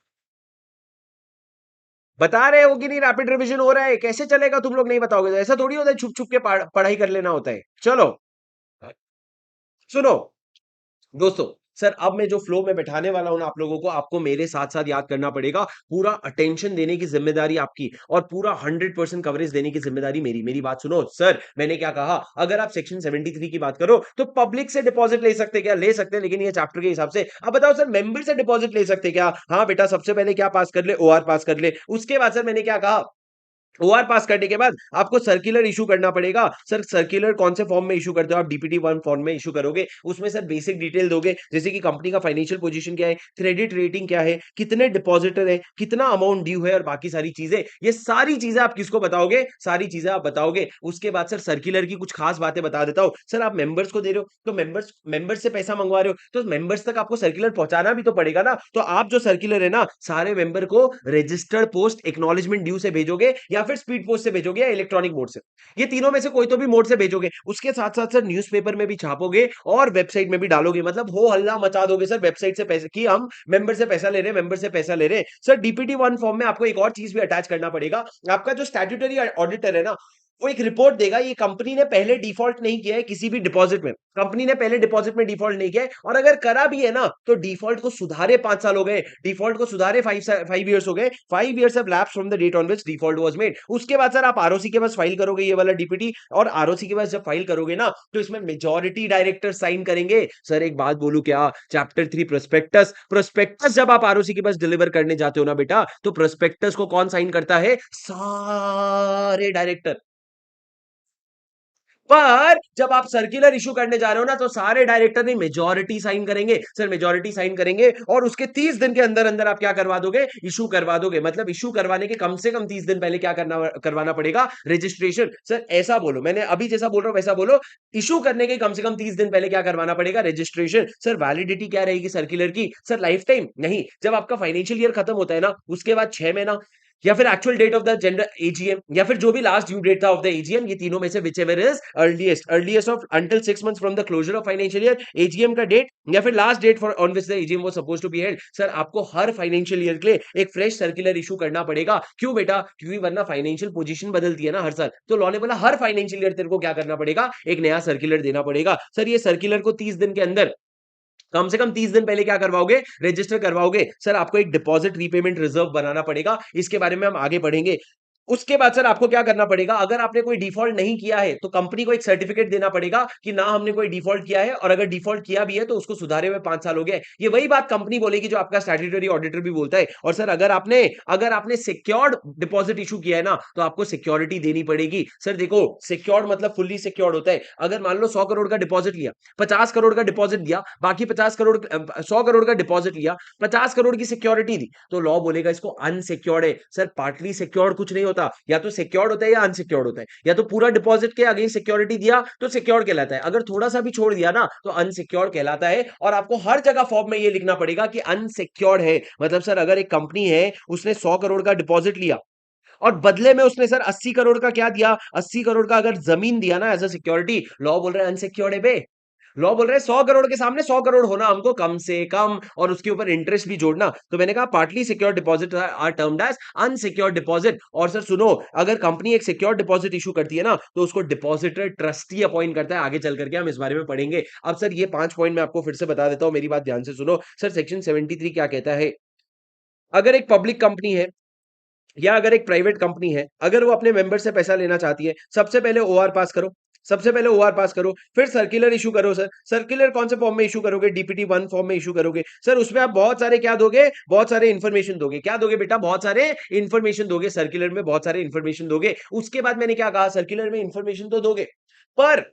बता रहे हो कि नहीं रैपिड रिवीजन हो रहा है? कैसे चलेगा तुम लोग नहीं बताओगे तो? ऐसा थोड़ी होता है छुप छुप के पढ़ाई कर लेना होता है। चलो सुनो दोस्तों, सर अब मैं जो फ्लो में बैठाने वाला हूं ना आप लोगों को, आपको मेरे साथ साथ याद करना पड़ेगा। पूरा अटेंशन देने की जिम्मेदारी आपकी और पूरा 100% कवरेज देने की जिम्मेदारी मेरी। मेरी बात सुनो सर, मैंने क्या कहा, अगर आप सेक्शन 73 की बात करो तो पब्लिक से डिपॉजिट ले सकते क्या, ले सकते हैं, लेकिन ये चैप्टर के हिसाब से। अब बताओ सर मेंबर से डिपॉजिट ले सकते क्या? हाँ बेटा, सबसे पहले क्या पास कर ले, ओआर पास कर ले। उसके बाद सर मैंने क्या कहा, ओआर पास करने के बाद आपको सर्कुलर इशू करना पड़ेगा। सर सर्कुलर कौन से फॉर्म में इशू करते हो आप? डीपीटी 1 फॉर्म में इशू करोगे। उसमें सर बेसिक डिटेल दोगे, जैसे कि कंपनी का फाइनेंशियल पोजीशन क्या है, क्रेडिट रेटिंग क्या है, कितने डिपॉजिटर है, कितना अमाउंट ड्यू है और बाकी सारी चीजें। ये सारी चीजें आप किसको बताओगे? सारी चीजें आप बताओगे। उसके बाद सर सर्कुलर की कुछ खास बातें बता देता हूं। सर आप मेंबर्स को दे रहे हो तो मेंबर्स से पैसा मंगवा रहे हो तो मेंबर्स तक आपको सर्कुलर पहुंचाना भी तो पड़ेगा ना। तो आप जो सर्कुलर है ना सारे मेंबर को रजिस्टर्ड पोस्ट एक्नॉलेजमेंट ड्यू से भेजोगे या फिर स्पीड पोस्ट से भेजोगे या इलेक्ट्रॉनिक मोड से। ये तीनों में से कोई तो भी मोड से भेजोगे। उसके साथ साथ सर न्यूज़पेपर में भी छापोगे और वेबसाइट में भी डालोगे, मतलब हो हल्ला मचा दोगे सर वेबसाइट से पैसे कि हम मेंबर से पैसा ले रहे हैं, मेंबर से पैसा ले रहे हैं। सर डीपीटी 1 फॉर्म में आपको एक और चीज भी अटैच करना पड़ेगा। आपका जो स्टैट्यूटरी ऑडिटर है ना वो एक रिपोर्ट देगा, ये कंपनी ने पहले डिफॉल्ट नहीं किया है किसी भी डिपॉजिट में, कंपनी ने पहले डिपॉजिट में डिफॉल्ट नहीं किया है, और अगर करा भी है ना तो डिफॉल्ट को सुधारे 5 साल हो गए, डिफॉल्ट को सुधारे 5 इयर्स हो गए, 5 years have lapsed from the date on which default was made. उसके बाद सर आप आरओसी के पास फाइल करोगे ये वाला डीपीटी, और आरओसी के पास जब फाइल करोगे ना तो इसमें मेजॉरिटी डायरेक्टर साइन करेंगे। सर एक बात बोलूं क्या, चैप्टर 3 प्रोस्पेक्टस, प्रोस्पेक्टस जब आप आरओसी के पास डिलीवर करने जाते हो ना बेटा तो प्रोस्पेक्टस को कौन साइन करता है? सारे डायरेक्टर। पर जब आप सर्कुलर इशू करने जा रहे हो ना, तो सारे डायरेक्टर ने मेजॉरिटी साइन करेंगे सर, मेजॉरिटी साइन करेंगे, और उसके 30 दिन के अंदर अंदर आप क्या करवा दोगे, इशू करवा दोगे। मतलब इशू करवाने के कम से कम 30 दिन पहले क्या करवाना पड़ेगा, रजिस्ट्रेशन। सर ऐसा बोलो, मैंने अभी जैसा बोल रहा हूं वैसा बोलो, इशू करने के कम से कम 30 दिन पहले क्या करवाना पड़ेगा, रजिस्ट्रेशन। सर वैलिडिटी क्या रहेगी सर्कुलर की, सर लाइफ टाइम नहीं, जब आपका फाइनेंशियल ईयर खत्म होता है ना, उसके बाद 6 महीना, या फिर actual date of the general AGM, या फिर जो भी लास्ट ड्यू डेट था ऑफ द एजीएम, ये तीनों में से whichever is earliest of until 6 months from the closure of financial year, AGM का डेट या फिर last date for on which the AGM was supposed to be held. Sir आपको हर फाइनेंशियल ईयर के लिए एक फ्रेश सर्कुलर इशू करना पड़ेगा। क्यों बेटा, क्योंकि वरना फाइनेंशियल पोजीशन बदलती है ना हर साल, तो लॉ ने बोला हर फाइनेंशियल ईयर तेरे को क्या करना पड़ेगा, एक नया सर्कुलर देना पड़ेगा। सर ये सर्कुलर को 30 दिन के अंदर, कम से कम 30 दिन पहले क्या करवाओगे, रजिस्टर करवाओगे। सर आपको एक डिपॉजिट रीपेमेंट रिजर्व बनाना पड़ेगा, इसके बारे में हम आगे पढ़ेंगे। उसके बाद सर आपको क्या करना पड़ेगा, अगर आपने कोई डिफॉल्ट नहीं किया है तो कंपनी को एक सर्टिफिकेट देना पड़ेगा कि ना हमने कोई डिफॉल्ट किया है, और अगर डिफॉल्ट किया भी है तो उसको सुधारे हुए 5 साल हो गए। ये वही बात कंपनी बोलेगी जो आपका स्टैट्यूटरी ऑडिटर भी बोलता है। और सर अगर आपने सिक्योर्ड डिपॉजिट इशू किया है ना, तो आपको सिक्योरिटी देनी पड़ेगी। सर देखो, सिक्योर्ड मतलब फुल्ली सिक्योर्ड होता है। अगर मान लो 100 करोड़ का डिपॉजिट लिया, 50 करोड़ का डिपॉजिट दिया, बाकी 100 करोड़ का डिपॉजिट लिया, 50 करोड़ की सिक्योरिटी दी, तो लॉ बोलेगा इसको अनसिक्योर्ड है। सर पार्टली सिक्योर्ड कुछ नहीं होता, या तो सिक्योर्ड होता है या अनसिक्योर्ड होता है। या तो पूरा डिपॉजिट के अगेंस्ट सिक्योरिटी दिया तो सिक्योर्ड कहलाता है, अगर थोड़ा सा भी छोड़ दिया ना तो अनसिक्योर्ड कहलाता है। और आपको हर जगह फॉर्म में ये लिखना पड़ेगा कि अनसिक्योर्ड है। मतलब सर अगर एक कंपनी है, उसने 100 करोड़ का डिपॉजिट लिया, और बदले में उसने सर 80 करोड़ का क्या दिया, 80 करोड़ का अगर जमीन दिया ना एज अ सिक्योरिटी, लॉ बोल रहा है अनसिक्योर्ड है बे। लॉ बोल रहे हैं 100 करोड़ के सामने 100 करोड़ होना हमको कम से कम, और उसके ऊपर इंटरेस्ट भी जोड़ना। तो मैंने कहा partly secured deposit are termed as unsecured deposit. और सर सुनो, अगर कंपनी एक सिक्योर्ड डिपॉजिट इशू करती है ना, तो उसको डिपॉजिटर ट्रस्टी अपॉइंट करता है। आगे चल करके हम इस बारे में पढ़ेंगे। अब सर ये 5 पॉइंट मैं आपको फिर से बता देता हूं, मेरी बात ध्यान से सुनो। सर सेक्शन 73 क्या कहता है, अगर एक पब्लिक कंपनी है या अगर एक प्राइवेट कंपनी है, अगर वो अपने मेंबर से पैसा लेना चाहती है, सबसे पहले ओआर पास करो। सबसे पहले ओआर पास करो, फिर सर्कुलर इशू करो। सर सर्कुलर कौन से फॉर्म में इशू करोगे, डीपीटी 1 फॉर्म में इशू करोगे। सर उसमें आप बहुत सारे क्या दोगे, बहुत सारे इंफॉर्मेशन दोगे। क्या दोगे बेटा, बहुत सारे इंफॉर्मेशन दोगे। सर्कुलर में बहुत सारे इंफॉर्मेशन दोगे। उसके बाद मैंने क्या कहा, सर्कुलर में इंफॉर्मेशन तो दोगे, पर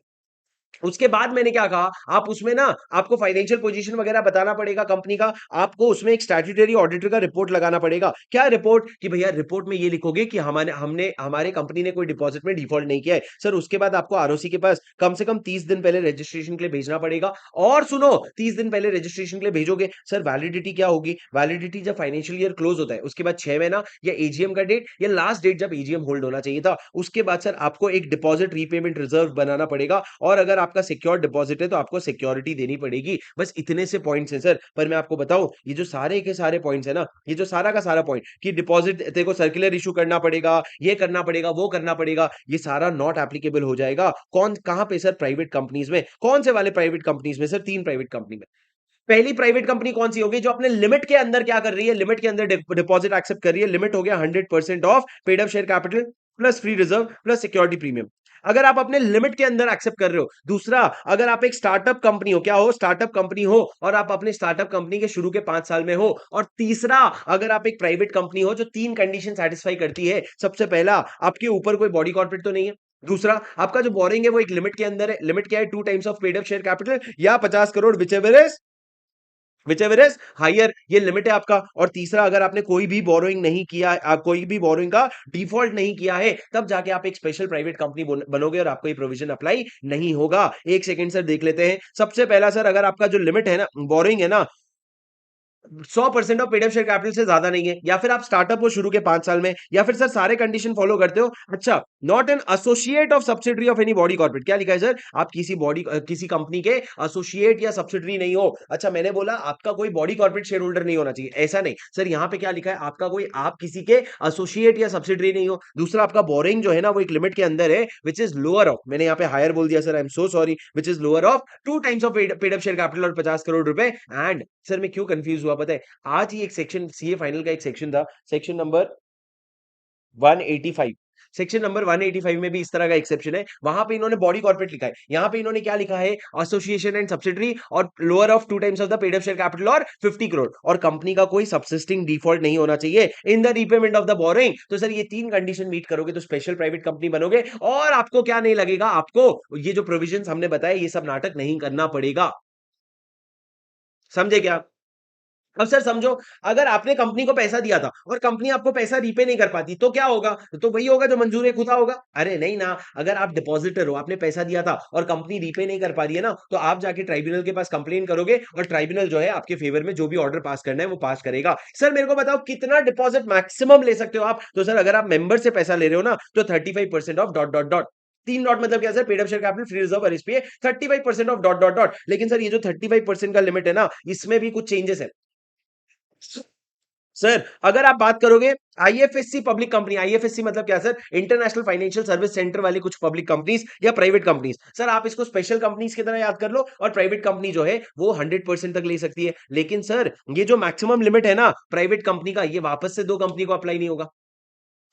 उसके बाद मैंने क्या कहा, आप उसमें ना आपको फाइनेंशियल पोजीशन वगैरह बताना पड़ेगा कंपनी का। आपको उसमें एक स्टैट्यूटरी ऑडिटर का रिपोर्ट लगाना पड़ेगा। क्या रिपोर्ट, कि भैया रिपोर्ट में ये लिखोगे कि हमारे कंपनी ने कोई डिपॉजिट में डिफॉल्ट नहीं किया है। सर उसके बाद आपको आरओसी के पास कम से कम 30 दिन पहले रजिस्ट्रेशन के लिए भेजना पड़ेगा। और सुनो, 30 दिन पहले रजिस्ट्रेशन के लिए भेजोगे, सर वैलिडिटी क्या होगी, वैलिडिटी जब फाइनेंशियल ईयर क्लोज होता है उसके बाद 6 महीना, या एजीएम का डेट, या लास्ट डेट जब एजीएम होल्ड होना चाहिए था, उसके बाद सर आपको एक डिपॉजिट रीपेमेंट रिजर्व बनाना पड़ेगा। और अगर आपका सिक्योर डिपॉजिट है तो आपको सिक्योरिटी देनी पड़ेगी। बस इतने से पॉइंट्स हैं सर। पर मैं आपको बताऊं, ये जो सारे के सारे पॉइंट्स है ना, ये जो सारा का सारा पॉइंट कि डिपॉजिट तेरे को सर्कुलर इशू करना पड़ेगा, ये करना पड़ेगा, वो करना पड़ेगा, ये सारा नॉट एप्लीकेबल हो जाएगा। कौन कहां पे सर, प्राइवेट कंपनीज में। कौन से वाले प्राइवेट कंपनीज में, सर 3 प्राइवेट कंपनी में। पहली प्राइवेट कंपनी कौन सी होगी, जो अपने लिमिट के अंदर क्या कर रही है, लिमिट के अंदर डिपॉजिट एक्सेप्ट कर रही है। लिमिट हो गया 100% of paid up share capital plus free reserve plus security premium. अगर आप अपने लिमिट के अंदर एक्सेप्ट कर रहे हो। दूसरा, अगर आप एक स्टार्टअप कंपनी हो, क्या हो, स्टार्टअप कंपनी हो, और आप अपने स्टार्टअप कंपनी के शुरू के 5 साल में हो। और तीसरा, अगर आप एक प्राइवेट कंपनी हो जो 3 कंडीशन सेटिस्फाई करती है। सबसे पहला, आपके ऊपर कोई बॉडी कॉर्पोरेट तो नहीं है। दूसरा, आपका जो बोरिंग है वो एक लिमिट के अंदर है। लिमिट क्या है, 2 times of paid up share capital या 50 crore, whichever is higher, ये लिमिट है आपका। और तीसरा, अगर आपने कोई भी बोरोइंग नहीं किया, कोई भी बोरोइंग का डिफॉल्ट नहीं किया है, तब जाके आप एक स्पेशल प्राइवेट कंपनी बनोगे और आपको ये प्रोविजन अप्लाई नहीं होगा। एक सेकंड सर देख लेते हैं। सबसे पहला सर, अगर आपका जो लिमिट है ना, बोरोइंग है ना, 100% of paid up share capital से ज्यादा नहीं है, या फिर आप स्टार्टअप हो शुरू के 5 साल में, या फिर सर सारे कंडीशन फॉलो करते हो। अच्छा, not an associate of subsidiary of any body corporate. क्या लिखा है सर, आप किसी कंपनी के एसोसिएट या सब्सिडरी नहीं हो। अच्छा, मैंने बोला आपका कोई बॉडी कॉर्पोरेट शेयर होल्डर नहीं होना चाहिए, ऐसा नहीं सर। यहाँ पे क्या लिखा है, आप किसी के एसोसिएट या सब्सिडरी नहीं हो। दूसरा, आपका बोरिंग जो है ना, वो एक लिमिट के अंदर है, विच इज लोअर ऑफ, मैंने यहाँ पे हायर बोल दिया sir, I am so sorry, which is lower of 2 times of paid up share capital और 50 करोड़ रुपए। एंड सर मैं क्यों कंफ्यूज हुआ पता है, आज ही एक सेक्शन सीए फाइनल का एक सेक्शन था, सेक्शन नंबर 185। सेक्शन नंबर 185 में भी इस तरह का एक्सेप्शन है, वहां पे इन्होंने बॉडी कॉर्पोरेट लिखा है, यहाँ पे इन्होंने क्या लिखा है, एसोसिएशन एंड सब्सिडरी और lower of 2 times of the paid up share capital और 50 करोड़, और कंपनी का कोई सबसिस्टिंग डिफॉल्ट नहीं होना चाहिए in the repayment of the boring. तो सर ये तीन कंडीशन मीट करोगे तो स्पेशल प्राइवेट कंपनी बनोगे, और आपको क्या नहीं लगेगा, आपको ये जो प्रोविजंस हमने बताया ये सब नाटक नहीं करना पड़ेगा। समझे क्या? अब सर समझो, अगर आपने कंपनी को पैसा दिया था और कंपनी आपको पैसा रीपे नहीं कर पाती तो क्या होगा? तो वही होगा जो मंजूर खुदा होगा। अरे नहीं ना, अगर आप डिपॉजिटर हो, आपने पैसा दिया था और कंपनी रीपे नहीं कर पा रही है ना, तो आप जाके ट्राइब्यूनल के पास कंप्लेन करोगे और ट्राइब्यूनल जो है आपके फेवर में जो भी ऑर्डर पास करना है वो पास करेगा। सर मेरे को बताओ कितना डिपॉजिट मैक्सिमम ले सकते हो आप? तो सर अगर आप मेंबर से पैसा ले रहे हो ना, तो 35% ऑफ डॉट डॉट डॉट, तीन डॉट मतलब क्या sir, paid up share capital, free reserve और SPA, 35% of dot dot dot. लेकिन सर ये जो 35% का लिमिट है ना, इसमें भी कुछ चेंजेस है। सर अगर आप बात करोगे आईएफएससी पब्लिक कंपनी, आईएफएससी मतलब क्या sir, international financial service centre वाली कुछ पब्लिक कंपनीज या प्राइवेट कंपनीज, सर आप इसको स्पेशल कंपनीज की तरह याद कर लो, और प्राइवेट कंपनी जो है वो 100% तक ले सकती है। लेकिन सर ये जो मैक्सिमम लिमिट है ना प्राइवेट कंपनी का, ये वापस से दो कंपनी को अप्लाई नहीं होगा।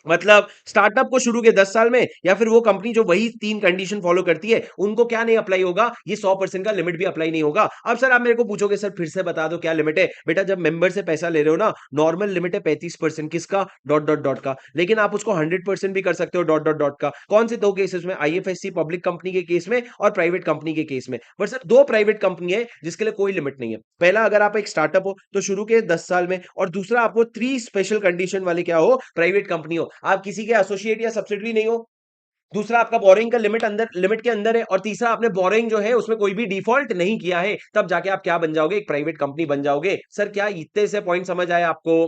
मतलब स्टार्टअप को शुरू के 10 साल में, या फिर वो कंपनी जो वही तीन कंडीशन फॉलो करती है, उनको क्या नहीं अप्लाई होगा, ये 100% का लिमिट भी अप्लाई नहीं होगा। अब सर आप मेरे को पूछोगे सर फिर से बता दो क्या लिमिट है? बेटा जब मेंबर से पैसा ले रहे हो ना, नॉर्मल लिमिट है 35%, किसका? डॉट डॉट डॉट का। लेकिन आप उसको 100% भी कर सकते हो डॉट डॉट डॉट का। कौन से दो केसेस में? आईएफएससी पब्लिक कंपनी के केस में और प्राइवेट कंपनी के केस में। बट सर दो प्राइवेट कंपनी है जिसके लिए कोई लिमिट नहीं है। पहला, अगर आप एक स्टार्टअप हो तो शुरू के 10 साल में, और दूसरा आपको थ्री स्पेशल कंडीशन वाले क्या हो, प्राइवेट कंपनी हो, आप किसी के एसोसिएट या सब्सिडरी नहीं हो, दूसरा आपका बोरिंग का लिमिट के अंदर है, और तीसरा आपने बोरिंग जो है उसमें कोई भी डिफॉल्ट नहीं किया है, तब जाके आप क्या बन जाओगे, एक प्राइवेट कंपनी बन जाओगे। सर क्या इतने से पॉइंट समझ आए आपको?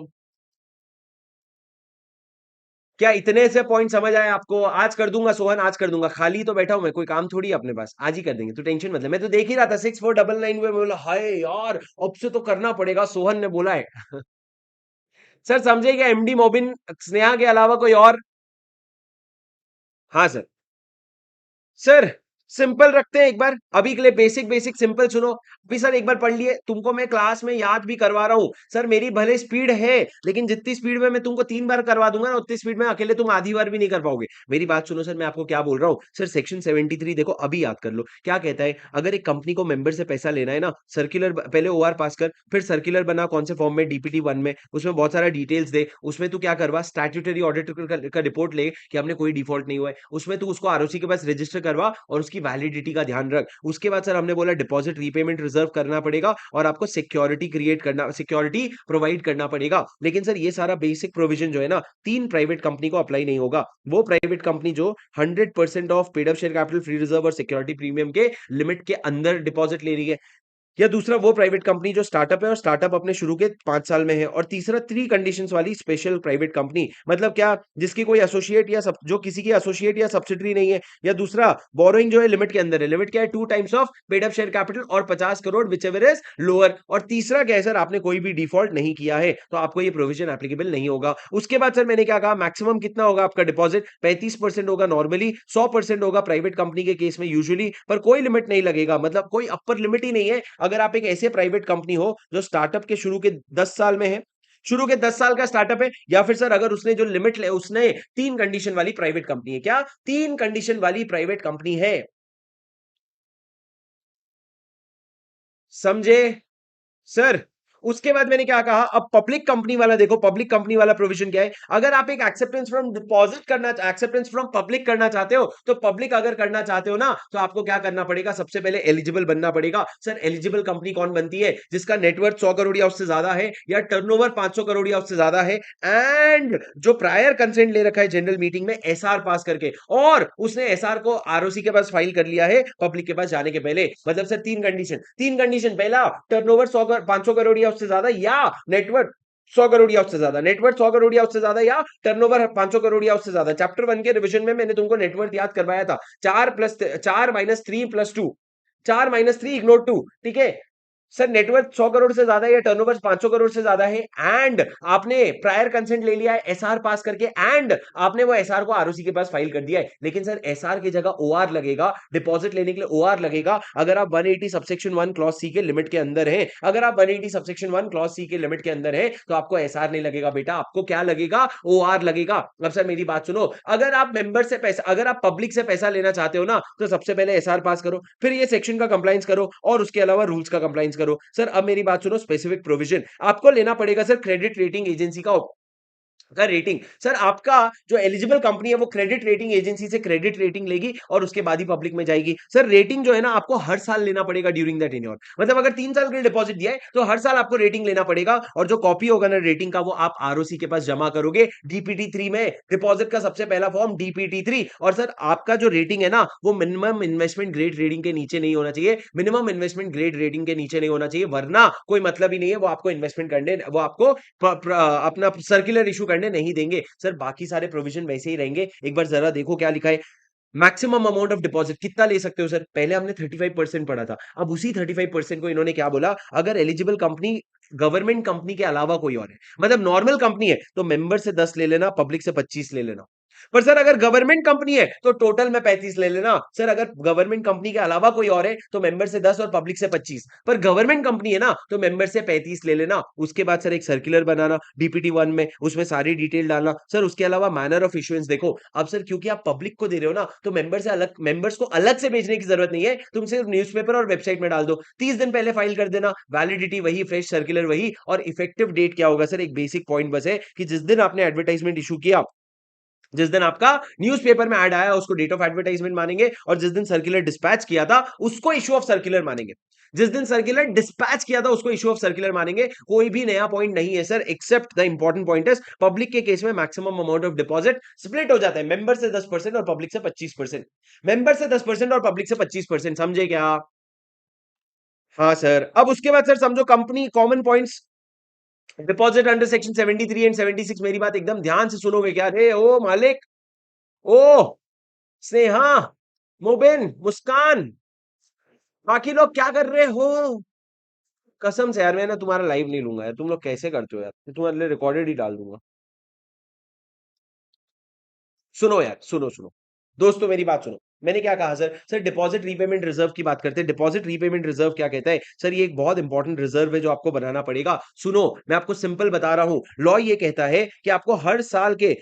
क्या इतने से पॉइंट समझ आए आपको? आज कर दूंगा सोहन, आज कर दूंगा, खाली तो बैठा हूं मैं, कोई काम थोड़ी है अपने पास, आज ही कर देंगे, तो टेंशन मत ले। मैं तो देख ही रहा था 6499 में, बोला हाय यार अब से तो करना पड़ेगा, सोहन ने बोला है। सर समझे क्या, एमडी मोबिन स्नेहा के अलावा कोई और? हाँ सर। सर सिंपल रखते हैं, एक बार अभी के लिए बेसिक बेसिक सिंपल सुनो। अभी सर एक बार पढ़ लिए, तुमको मैं क्लास में याद भी करवा रहा हूं। सर मेरी भले स्पीड है, लेकिन जितनी स्पीड में मैं तुमको 3 बार करवा दूंगा ना, उतनी स्पीड में अकेले तुम आधी बार भी नहीं कर पाओगे। मेरी बात सुनो सर, मैं आपको क्या बोल रहा हूँ। सर सेक्शन 73 देखो, अभी याद कर लो क्या कहता है। अगर एक कंपनी को मेंबर से पैसा लेना है ना, सर्कुलर पहले ओआर पास कर, फिर सर्कुलर बना, कौन से फॉर्म में, डीपीटी 1 में, उसमें बहुत सारा डिटेल्स दे, उसमें तू क्या करवा, स्टैट्यूटरी ऑडिटर का रिपोर्ट ले कि हमने कोई डिफॉल्ट नहीं हुआ है, उसमें तू उसको आरओसी के पास रजिस्टर करवा और उसकी वैलिडिटी का ध्यान रख। उसके बाद सर हमने बोला डिपॉजिट रीपेमेंट रिजर्व करना पड़ेगा, और आपको सिक्योरिटी क्रिएट करना, सिक्योरिटी प्रोवाइड करना पड़ेगा। लेकिन सर ये सारा बेसिक प्रोविजन जो है ना, तीन प्राइवेट कंपनी को अप्लाई नहीं होगा। वो प्राइवेट कंपनी जो 100% of paid up share capital, free reserve और सिक्योरिटी प्रीमियम के लिमिट के अंदर डिपॉजिट ले रही है, या दूसरा वो प्राइवेट कंपनी जो स्टार्टअप है और स्टार्टअप अपने शुरू के 5 साल में है, और तीसरा थ्री कंडीशंस वाली स्पेशल प्राइवेट कंपनी, मतलब क्या, जिसकी कोई एसोसिएट या जो किसी की एसोसिएट या सब्सिडरी नहीं है, या दूसरा बोरोइंग जो है लिमिट के अंदर है, लिमिट क्या है, 2 times of paid up share capital और 50 crore whichever is lower, और तीसरा क्या है सर, आपने कोई भी डिफॉल्ट नहीं किया है, तो आपको ये प्रोविजन एप्लीकेबल नहीं होगा। उसके बाद सर मैंने क्या कहा, मैक्सिमम कितना होगा आपका डिपॉजिट, 35% होगा नॉर्मली, 100% होगा प्राइवेट कंपनी के केस में यूजुअली, पर कोई लिमिट नहीं लगेगा, मतलब कोई अपर लिमिट ही नहीं है। अगर आप एक ऐसे प्राइवेट कंपनी हो जो स्टार्टअप के शुरू के 10 साल में है, शुरू के 10 साल का स्टार्टअप है, या फिर सर अगर उसने जो लिमिट ले, उसने तीन कंडीशन वाली प्राइवेट कंपनी है, क्या तीन कंडीशन वाली प्राइवेट कंपनी है? समझे सर? उसके बाद मैंने क्या कहा, अब पब्लिक कंपनी वाला देखो, पब्लिक कंपनी वाला प्रोविजन क्या है। अगर आप एक एक्सेप्टेंस फ्रॉम डिपॉजिट करना, एक्सेप्टेंस फ्रॉम पब्लिक करना चाहते हो, तो पब्लिक अगर करना चाहते हो ना, तो आपको क्या करना पड़ेगा, सबसे पहले एलिजिबल बनना पड़ेगा। सर एलिजिबल कंपनी कौन बनती है, जिसका नेटवर्थ 100 करोड़ या उससे ज्यादा है, या टर्नओवर 500 करोड़ या उससे ज्यादा है, एंड जो प्रायर कंसेंट ले रखा है जनरल मीटिंग में एसआर पास करके, और उसने एसआर को आरओसी के पास फाइल कर लिया है पब्लिक के पास जाने के पहले। मतलब सर तीन कंडीशन, तीन कंडीशन, पहला टर्नओवर 500 करोड़ या उससे ज्यादा, या नेटवर्थ 100 करोड़ या उससे ज्यादा, नेटवर्थ 100 करोड़ या उससे ज्यादा, या टर्नओवर 500 करोड़ या उससे ज्यादा। चैप्टर 1 के रिवीजन में मैंने तुमको नेटवर्थ याद करवाया था, 4 माइनस 3 प्लस 2, 4 माइनस 3 इग्नोर 2, ठीक है। सर नेटवर्थ 100 करोड़ से ज्यादा है या टर्नओवर 500 करोड़ से ज्यादा है एंड आपने प्रायर कंसेंट ले लिया है एसआर पास करके एंड आपने वो एसआर को आरओसी के पास फाइल कर दिया है, लेकिन सर एसआर की जगह ओआर लगेगा, डिपॉजिट लेने के लिए ओआर लगेगा अगर आप 180 सबसेक्शन 1 क्लॉज सी के लिमिट के अंदर हैं। अगर आप 180 सबसेक्शन 1 क्लॉज सी के लिमिट के अंदर है तो आपको एसआर नहीं लगेगा बेटा, आपको क्या लगेगा, ओआर लगेगा। अब सर मेरी बात सुनो, अगर आप मेंबर से पैसा, अगर आप पब्लिक से पैसा लेना चाहते हो ना तो सबसे पहले एसआर पास करो, फिर ये सेक्शन का कंप्लायंस करो और उसके अलावा रूल्स का कंप्लायंस करो। सर अब मेरी बात सुनो, स्पेसिफिक प्रोविजन आपको लेना पड़ेगा सर क्रेडिट रेटिंग एजेंसी का रेटिंग। सर आपका जो एलिजिबल कंपनी है वो क्रेडिट रेटिंग एजेंसी से क्रेडिट रेटिंग लेगी और उसके बाद ही पब्लिक में जाएगी। सर रेटिंग जो है ना आपको हर साल लेना पड़ेगा ड्यूरिंग द टेन्योर, मतलब अगर 3 साल के लिए डिपॉजिट दिया है तो हर साल आपको रेटिंग लेना पड़ेगा और जो कॉपी होगा ना रेटिंग का वो आप आरओसी के पास जमा करोगे डीपीटी 3 में। डिपॉजिट का सबसे पहला फॉर्म डीपीटी 3। और सर आपका जो रेटिंग है ना वो मिनिमम इन्वेस्टमेंट ग्रेड रेटिंग के नीचे नहीं होना चाहिए, मिनिमम इन्वेस्टमेंट ग्रेड रेटिंग के नीचे नहीं होना चाहिए, वरना कोई मतलब ही नहीं है, वो आपको इन्वेस्टमेंट करने, वो आपको अपना सर्कुलर इशू करने नहीं देंगे। सर बाकी सारे प्रोविजन वैसे ही रहेंगे। एक बार जरा देखो क्या लिखा है, मैक्सिमम अमाउंट ऑफ डिपॉजिट कितना ले सकते हो। सर पहले हमने 35% पढ़ा था, अब उसी 35% को इन्होंने क्या बोला, अगर एलिजिबल कंपनी गवर्नमेंट कंपनी के अलावा कोई और है, मतलब नॉर्मल कंपनी है तो मेंबर से 10 ले लेना, पब्लिक से 25 ले लेना। पर सर अगर गवर्नमेंट कंपनी है तो टोटल में 35 ले लेना। सर अगर गवर्नमेंट कंपनी के अलावा कोई और है तो मेंबर से 10 और पब्लिक से 25, पर गवर्नमेंट कंपनी है ना तो मेंबर से 35 ले लेना। उसके बाद सर एक सर्कुलर बनाना डीपीटी 1 में, उसमें सारी डिटेल डालना। सर उसके अलावा मैनर ऑफ इशुएंस देखो, अब सर क्योंकि आप पब्लिक को दे रहे हो ना तो मेंबर से अलग, मेंबर्स को अलग से भेजने की जरूरत नहीं है, तुम सिर्फ न्यूज़पेपर और वेबसाइट में डाल दो, 30 दिन पहले फाइल कर देना, वैलिडिटी वही, फ्रेश सर्कुलर वही, और इफेक्टिव डेट क्या होगा सर, एक बेसिक पॉइंट बस है कि जिस दिन आपने एडवर्टाइजमेंट इशू किया, जिस दिन आपका न्यूज़पेपर में ऐड आया उसको डेट ऑफ एडवर्टाइजमेंट मानेंगे, और जिस दिन सर्कुलर डिस्पैच किया था उसको इशू ऑफ सर्कुलर मानेंगे। जिस दिन सर्कुलर डिस्पैच किया था उसको इशू ऑफ सर्कुलर मानेंगे। कोई भी नया पॉइंट नहीं है sir, except the important point is public के केस में maximum amount of deposit split हो जाता है, मेंबर से 10% और पब्लिक से 25%। मेंबर से 10% और पब्लिक से 25%, समझे क्या? हाँ सर। अब उसके बाद सर समझो company common points deposit under section 73 and 76। मेरी बात एकदम ध्यान से सुनोगे क्या? रे ओ मालिक, ओ स्नेहा, मोबिन, मुस्कान, बाकी लोग क्या कर रहे हो? कसम से यार मैं ना तुम्हारा लाइव नहीं लूंगा यार, तुम लोग कैसे करते हो यार, मैं तुम्हारे लिए रिकॉर्डेड ही डाल दूंगा। सुनो यार, सुनो सुनो दोस्तों, मेरी बात सुनो। मैंने क्या कहा sir? Sir deposit repayment reserve की बात करते हैं। डिपॉजिट रीपेमेंट रिजर्व क्या कहता है सर? ये एक बहुत इंपॉर्टेंट रिजर्व है जो आपको बनाना पड़ेगा। सुनो मैं आपको सिंपल बता रहा हूं, लॉ ये कहता है कि आपको हर साल के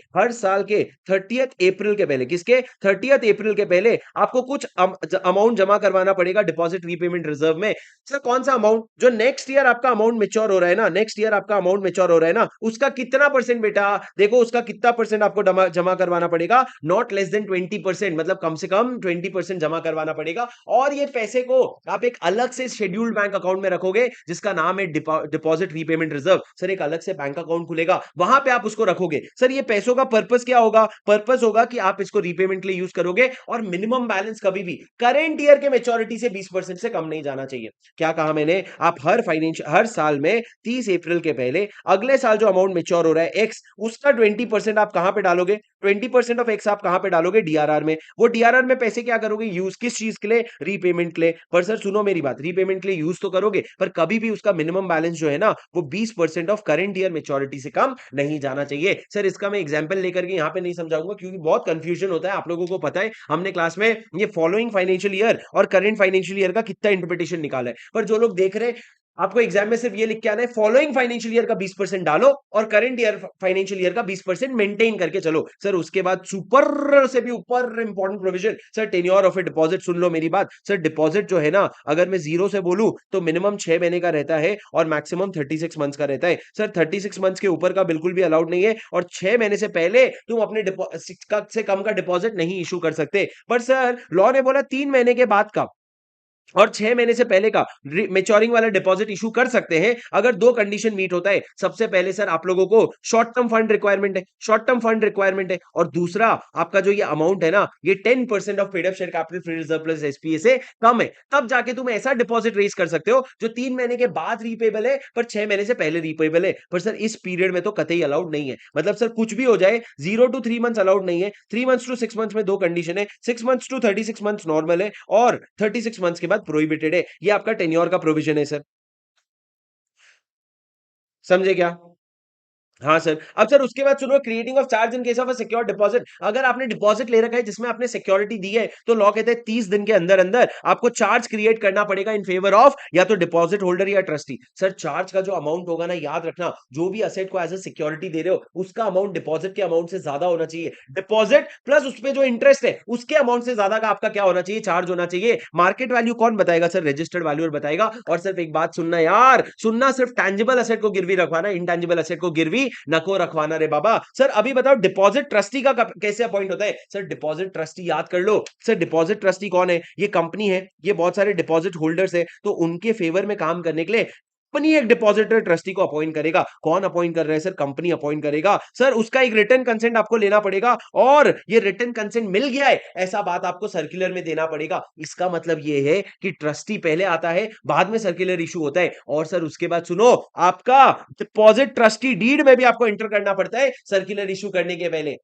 30th अप्रैल के पहले, किसके 30th अप्रैल के पहले आपको कुछ अमाउंट जमा करवाना पड़ेगा डिपॉजिट रीपेमेंट रिजर्व में। सर कौन सा अमाउंट? जो नेक्स्ट ईयर आपका अमाउंट मेच्योर हो रहा है ना, नेक्स्ट ईयर आपका अमाउंट मेच्योर हो रहा है ना, उसका कितना परसेंट बेटा, देखो उसका कितना परसेंट आपको जमा करवाना पड़ेगा, नॉट लेस देन 20%, मतलब कम से कम 20% जमा करवाना पड़ेगा। और ये पैसे को आप एक अलग से शेड्यूल्ड बैंक अकाउंट में रखोगे जिसका नाम है डिपॉजिट रीपेमेंट रिजर्व। सर एक अलग से बैंक अकाउंट खुलेगा, वहां पे आप उसको रखोगे। सर ये पैसों का पर्पस क्या होगा? पर्पस होगा कि आप इसको रीपेमेंट के लिए यूज करोगे, और मिनिमम बैलेंस कभी भी करेंट ईयर के मेच्योरिटी से 20% से कम नहीं जाना चाहिए। क्या कहा मैंने? आप हर साल में 30 अप्रैल के पहले अगले साल जो अमाउंट मेच्योर हो रहा है एक्स, उसका 20% आप कहां पे डालोगे? 20% ऑफ एक्स आप कहां पे डालोगे? डीआरआर में। वो डीआरआर में पैसे क्या करोगे यूज? किस चीज के लिए? रीपेमेंट के लिए। पर सर सुनो मेरी बात, रीपेमेंट के लिए यूज तो करोगे पर कभी भी उसका मिनिमम बैलेंस जो है ना वो 20% ऑफ करंट ईयर मेच्योरिटी से कम नहीं जाना चाहिए। सर इसका मैं एग्जांपल लेकर के यहां पे नहीं समझाऊंगा क्योंकि बहुत कंफ्यूजन होता है, आप लोगों को पता है हमने क्लास में ये फॉलोइंग फाइनेंशियल ईयर और करंट फाइनेंशियल ईयर का कितना इंटरप्रिटेशन निकाला है। पर जो लोग देख रहे हैं, आपको एग्जाम में सिर्फ ये लिख के आना है फॉलोइंग फाइनेंशियल ईयर का 20% डालो और करंट ईयर फाइनेंशियल ईयर का 20% मेंटेन करके चलो। सर उसके बाद सुपर से भी ऊपर important provision sir, tenure of a deposit. सुन लो मेरी बात सर, डिपॉजिट जो है ना अगर मैं जीरो से बोलूं तो मिनिमम 6 महीने का रहता है और मैक्सिमम 36 मंथ्स का रहता है। सर 36 मंथ्स के ऊपर का बिल्कुल भी अलाउड नहीं है, और 6 महीने से पहले तुम अपने से कम का डिपॉजिट नहीं इशू कर सकते। पर सर लॉ ने बोला 3 महीने के बाद का और 6 महीने से पहले का मेच्योरिंग वाला डिपॉजिट इशू कर सकते हैं अगर दो कंडीशन मीट होता है। सबसे पहले सर आप लोगों को शॉर्ट टर्म फंड रिक्वायरमेंट है, शॉर्ट टर्म फंड रिक्वायरमेंट है, और दूसरा आपका जो ये अमाउंट है ना ये 10% of paid up share capital free reserve plus SPA से कम है। तब जाके तुम ऐसा डिपॉजिट रेज कर सकते हो जो 3 महीने के बाद रीपेबल है पर 6 महीने से पहले रीपेबल है। पर सर इस पीरियड में तो कतई अलाउड नहीं है, मतलब सर कुछ भी हो जाए 0 to 3 मंथ्स अलाउड नहीं है, 3 months to 6 months में दो कंडीशन है, 6 months to 36 months नॉर्मल है और 36 मंथ्स के बाद प्रोहिबिटेड है। ये आपका टेन्योर का प्रोविजन है सर। समझे क्या? हाँ सर। अब सर उसके बाद सुनो, creating of charge in case of a secure deposit. अगर आपने डिपॉजिट ले रखा है जिसमें आपने सिक्योरिटी दी है, तो लॉ कहते हैं 30 दिन के अंदर-अंदर आपको चार्ज क्रिएट करना पड़ेगा इन फेवर ऑफ या तो डिपॉजिट होल्डर या ट्रस्टी। सर चार्ज का जो अमाउंट होगा ना, याद रखना, जो भी असेट को एज़ अ सिक्योरिटी दे रहे हो, उसका अमाउंट डिपॉजिट के अमाउंट से ज्यादा होना चाहिए। डिपॉजिट प्लस उसपे जो इंटरेस्ट है, उसके अमाउंट से ज्यादा का आपका क्या होना चाहिए? चार्ज होना चाहिए। मार्केट वैल्यू कौन बताएगा? सर रजिस्टर्ड वैल्यूअर बताएगा। और सिर्फ एक बात सुनना यार, सुनना, सिर्फ टैंजिबल एसेट को गिरवी रखवाना, इंटैंजिबल एसेट को गिरवी नको रखवाना रे बाबा। सर अभी बताओ डिपॉजिट ट्रस्टी का कैसे अपॉइंट होता है? सर डिपॉजिट ट्रस्टी याद कर लो। सर डिपॉजिट ट्रस्टी कौन है? ये कंपनी है, ये बहुत सारे डिपॉजिट होल्डर्स है, तो उनके फेवर में काम करने के लिए कंपनी एक डिपॉजिटर ट्रस्टी को अपॉइंट करेगा। कौन अपॉइंट कर रहा है? सर कंपनी अपॉइंट करेगा। सर उसका एक रिटन कंसेंट आपको लेना पड़ेगा, और ये रिटन कंसेंट मिल गया है ऐसा बात आपको सर्कुलर में देना पड़ेगा। इसका मतलब ये है कि ट्रस्टी पहले आता है, बाद में सर्कुलर इशू होता है। और सर उसके बाद सुनो, आपका डिपॉजिट ट्रस्टी डीड में भी आपको एंटर करना पड़ता है सर्कुलर इशू करने के पहले।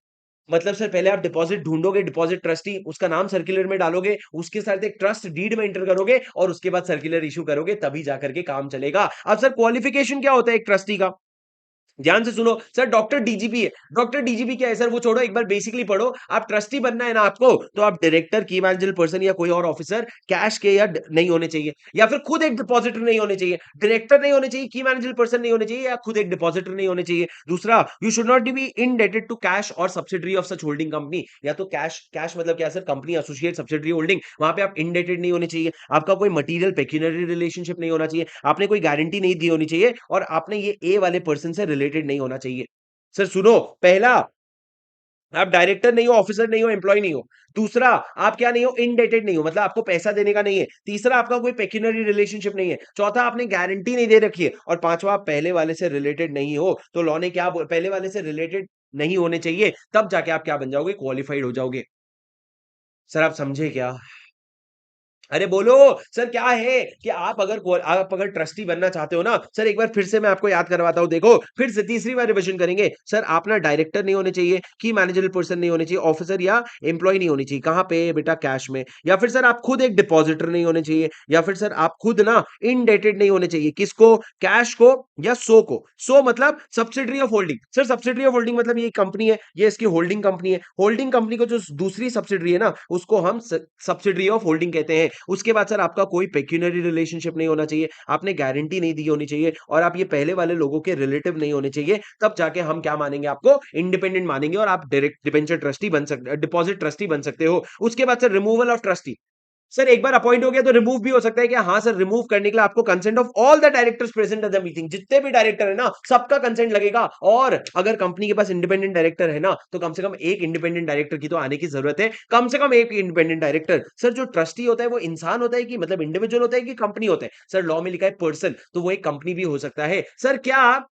मतलब सर पहले आप डिपॉजिट ढूंढोगे, डिपॉजिट ट्रस्टी, उसका नाम सर्कुलर में डालोगे, उसके साथ एक ट्रस्ट डीड में एंटर करोगे, और उसके बाद सर्कुलर इशू करोगे, तभी जाकर के काम चलेगा। अब सर क्वालिफिकेशन क्या होता है एक ट्रस्टी का? ध्यान से सुनो सर, डॉक्टर डीजीपी है। डॉक्टर डीजीपी क्या है सर? वो छोड़ो, एक बार बेसिकली पढ़ो। आप ट्रस्टी बनना है ना आपको, तो आप डायरेक्टर, की मैनेजर पर्सन या कोई और ऑफिसर कैश के या नहीं होने चाहिए, या फिर खुद एक डिपॉजिटर नहीं होने चाहिए। डायरेक्टर नहीं होने चाहिए, की मैनेजर पर्सन नहीं होने चाहिए, या खुद एक डिपॉजिटर नहीं होने चाहिए। दूसरा, you should not be indebted to cash और subsidiary of such holding company. या तो कैश, कैश मतलब क्या sir? Company, associate, subsidiary holding, वहां पे आप इनडेटेड नहीं होने चाहिए। आपका कोई मटीरियल पेक्यूनरी रिलेशनशिप नहीं होना चाहिए, आपने कोई गारंटी नहीं दी होनी चाहिए, और आपने ये ए वाले पर्सन से रिलेटेड नहीं होना चाहिए। सर सुनो, पहला, आप डायरेक्टर नहीं हो, ऑफिसर नहीं हो, एम्प्लॉय नहीं हो। दूसरा, आप क्या नहीं हो? इनडेटेड नहीं हो, मतलब आपको पैसा देने का नहीं है। तीसरा, आपका कोई पेक्यूनरी रिलेशनशिप नहीं है। चौथा, आपने गारंटी नहीं दे रखी है। और पांचवा, आप पहले वाले से रिलेटेड नहीं हो। तो लॉ ने क्या पहले वाले से रिलेटेड नहीं होने चाहिए, तब जाके आप क्या बन जाओगे? क्वालिफाइड हो जाओगे। सर आप समझे क्या? अरे बोलो। सर क्या है कि आप अगर ट्रस्टी बनना चाहते हो ना सर, एक बार फिर से मैं आपको याद करवाता हूं, देखो फिर से तीसरी बार रिवीजन करेंगे। सर आप ना डायरेक्टर नहीं होने चाहिए, की मैनेजरल पर्सन नहीं होने चाहिए, ऑफिसर या एम्प्लॉय नहीं होनी चाहिए। कहां पे बेटा? कैश में। या फिर सर आप खुद एक डिपॉजिटर नहीं होने चाहिए, या फिर सर आप खुद ना इनडेटेड नहीं होने चाहिए। किसको? कैश को या सो को। सो मतलब subsidiary of holding. Sir subsidiary of holding मतलब ये कंपनी है, ये इसकी होल्डिंग कंपनी है। होल्डिंग कंपनी को जो दूसरी सब्सिडरी है ना, उसको हम सब्सिडरी ऑफ होल्डिंग कहते हैं। उसके बाद सर आपका कोई पेक्यूनरी रिलेशनशिप नहीं होना चाहिए, आपने गारंटी नहीं दी होनी चाहिए, और आप ये पहले वाले लोगों के रिलेटिव नहीं होने चाहिए। तब जाके हम क्या मानेंगे? आपको इंडिपेंडेंट मानेंगे, और आप डायरेक्ट डिबेंचर ट्रस्टी बन सकते, डिपॉजिट ट्रस्टी बन सकते हो। उसके बाद sir removal of trustee. Sir एक बार अपॉइंट हो गया तो रिमूव भी हो सकता है क्या? हाँ सर, रिमूव करने के लिए आपको consent of all the directors present at the meeting, जितने भी डायरेक्टर है ना, सबका कंसेंट लगेगा। और अगर कंपनी के पास इंडिपेंडेंट डायरेक्टर है ना, तो कम से कम एक इंडिपेंडेंट डायरेक्टर की तो आने की जरूरत है, कम से कम एक इंडिपेंडेंट डायरेक्टर। सर जो ट्रस्टी होता है वो इंसान होता है कि मतलब इंडिविजुअल होता है कि कंपनी होता है? सर लॉ में लिखा है पर्सन, तो वो एक कंपनी भी हो सकता है। सर क्या,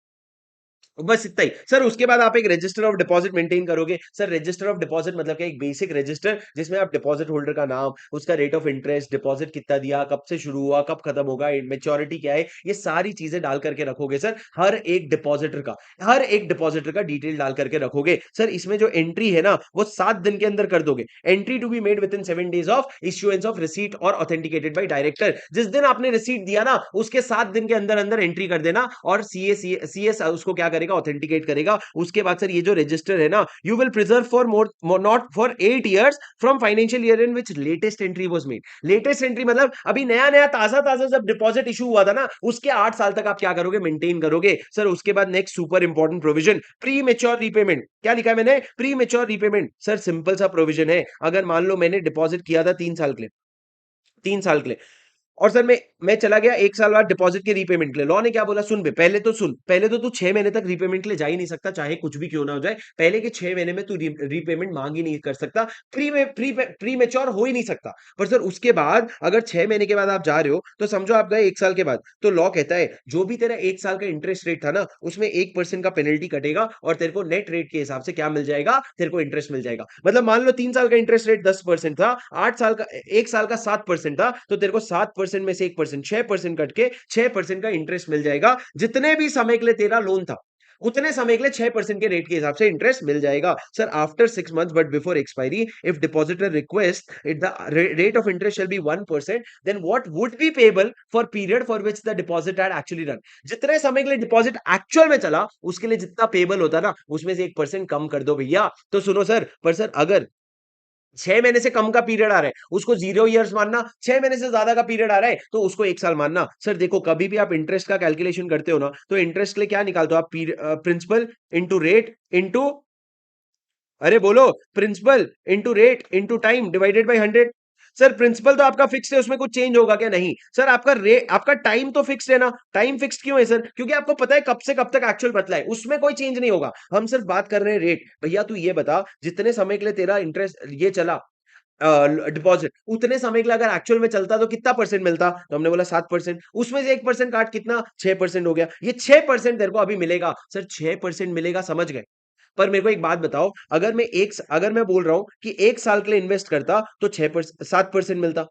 बस इतना ही सर। उसके बाद आप एक रजिस्टर ऑफ डिपॉजिट मेंटेन करोगे। सर रजिस्टर ऑफ डिपॉजिट मतलब क्या? एक बेसिक रजिस्टर जिसमें आप डिपॉजिट होल्डर का नाम, उसका रेट ऑफ इंटरेस्ट, डिपॉजिट कितना दिया, कब से शुरू हुआ, कब खत्म होगा, मेच्योरिटी क्या है, ये सारी चीजें डाल करके रखोगे सर। हर एक डिपॉजिटर का डिटेल डाल करके रखोगे सर। इसमें जो एंट्री है ना, वो 7 दिन के अंदर कर दोगे। Entry to be made within 7 days of issuance of receipt और ऑथेंटिकेटेड बाई डायरेक्टर। जिस दिन आपने रिसीट दिया ना, उसके 7 दिन के अंदर अंदर एंट्री कर देना, और सीएस उसको क्या करेगा? ऑथेंटिकेट करेगा। उसके बाद सर ये जो रजिस्टर है ना, you will preserve for more, not for 8 years from financial year in which latest entry was made. Latest entry मतलब अभी नया नया ताजा ताजा जब डिपॉजिट इशू हुआ था ना, उसके 8 साल तक आप क्या करोगे? मेंटेन करोगे सर। उसके बाद next super important provision, pre mature repayment. क्या लिखा है मैंने? Pre mature repayment. Sir simple सा प्रोविजन है, अगर मान लो मैंने डिपॉजिट किया था 3 साल के लिए, 3 साल के लिए, और सर मैं चला गया 1 साल बाद डिपॉजिट के रीपेमेंट के लिए। लॉ ने क्या बोला? सुन बे, पहले तो सुन, पहले तो तू 6 महीने तक रीपेमेंट के लिए जा ही नहीं सकता, चाहे कुछ भी क्यों ना हो जाए। पहले के 6 महीने में तू रीपेमेंट मांग ही नहीं कर सकता, प्री मेच्योर हो ही नहीं सकता। पर सर उसके बाद अगर 6 महीने के बाद आप जा रहे हो, तो समझो आप गए 1 साल के बाद, तो लॉ कहता है जो भी तेरा 1 साल का इंटरेस्ट रेट था ना, उसमें 1% का पेनल्टी कटेगा, और तेरे को नेट रेट के हिसाब से क्या मिल जाएगा? तेरे को इंटरेस्ट मिल जाएगा। मतलब मान लो 3 साल का इंटरेस्ट रेट 10% था, 8 साल का, 1 साल का 7% था, तो तेरे को 7% में से 1%, 6% कट के 6% का इंटरेस्ट मिल जाएगा, जितने भी समय के लिए तेरा लोन था। उतने समय के लिए 6% के रेट के हिसाब से इंटरेस्ट मिल जाएगा sir after 6 months but before expiry if depositor request it the rate of interest shall be 1%, then what would be payable for period for which the deposit had actually run. जितने समय के लिए डिपॉजिट एक्चुअल में चला उसके लिए जितना पेबल होता ना उसमें से 1% कम कर दो भैया। तो सुनो सर, पर सर अगर 6 महीने से कम का पीरियड आ रहा है उसको 0 years मानना, 6 महीने से ज्यादा का पीरियड आ रहा है तो उसको 1 साल मानना। सर देखो कभी भी आप इंटरेस्ट का कैलकुलेशन करते हो ना तो इंटरेस्ट के लिए क्या निकालते हो आप, प्रिंसिपल इंटू रेट इंटू, अरे बोलो, principal into rate into time divided by 100। Sir principal तो आपका फिक्स है उसमें कुछ चेंज होगा क्या? नहीं सर, आपका रेट आपका टाइम तो फिक्स है ना। टाइम फिक्स क्यों है सर? क्योंकि आपको पता है कब से कब तक एक्चुअल बतला है, उसमें कोई चेंज नहीं होगा। हम सिर्फ बात कर रहे हैं रेट। भैया तू ये बता जितने समय के लिए तेरा इंटरेस्ट ये चला डिपॉजिट, उतने समय के लिए अगर एक्चुअल में चलता तो कितना परसेंट मिलता? तो हमने बोला 7%। उसमें से 1% काट कितना, 6% हो गया। ये 6% तेरे को अभी मिलेगा सर, 6% मिलेगा, समझ गए? पर मेरे को एक बात बताओ, अगर मैं बोल रहा हूं कि 1 साल के लिए इन्वेस्ट करता तो 7% मिलता,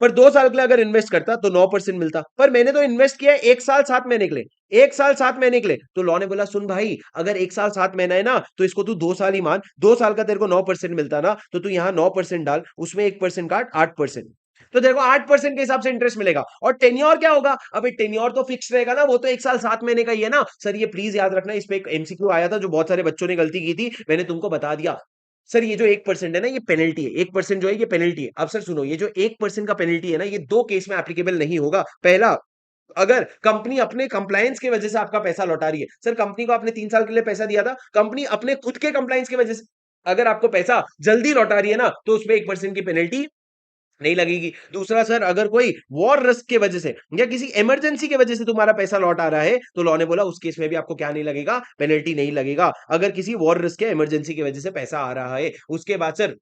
पर 2 साल के लिए अगर इन्वेस्ट करता तो 9% मिलता। पर मैंने तो इन्वेस्ट किया 1 साल 7 महीने के लिए, 1 साल 7 महीने के लिए। तो लॉ ने बोला सुन भाई, अगर 1 साल 7 महीना है ना तो इसको तू 2 साल ही मान, 2 साल का तेरे को 9% मिलता ना, तो तू यहाँ 9% डाल, उसमें 1% काट, 8%। तो देखो 8% के हिसाब से इंटरेस्ट मिलेगा। और टेन्योर क्या होगा? अबे टेन्योर तो फिक्स रहेगा ना, वो तो 1 साल 7 महीने का ही है ना सर। ये प्लीज याद रखना, इस पे एक एमसीक्यू आया था जो बहुत सारे बच्चों ने गलती की थी, मैंने तुमको बता दिया। सर ये जो 1% है ना ये पेनल्टी है, 1% जो है ये पेनल्टी है। अब सर सुनो, ये जो 1% का पेनल्टी है ना ये दो केस में एप्लीकेबल नहीं होगा। पहला, अगर कंपनी अपने कंप्लायंस की वजह से आपका पैसा लौटा रही है। सर कंपनी को आपने 3 साल के लिए पैसा दिया था, कंपनी अपने खुद के कंप्लायंस की वजह से अगर आपको पैसा जल्दी लौटा रही है ना तो उसमें 1% की पेनल्टी नहीं लगेगी। दूसरा सर, अगर कोई वॉर रिस्क की वजह से या किसी इमरजेंसी की वजह से तुम्हारा पैसा लौट आ रहा है तो लॉ ने बोला उस केस में भी आपको क्या नहीं लगेगा, पेनल्टी नहीं लगेगा, अगर किसी वॉर रिस्क या इमरजेंसी की वजह से पैसा आ रहा है। उसके बाद sir,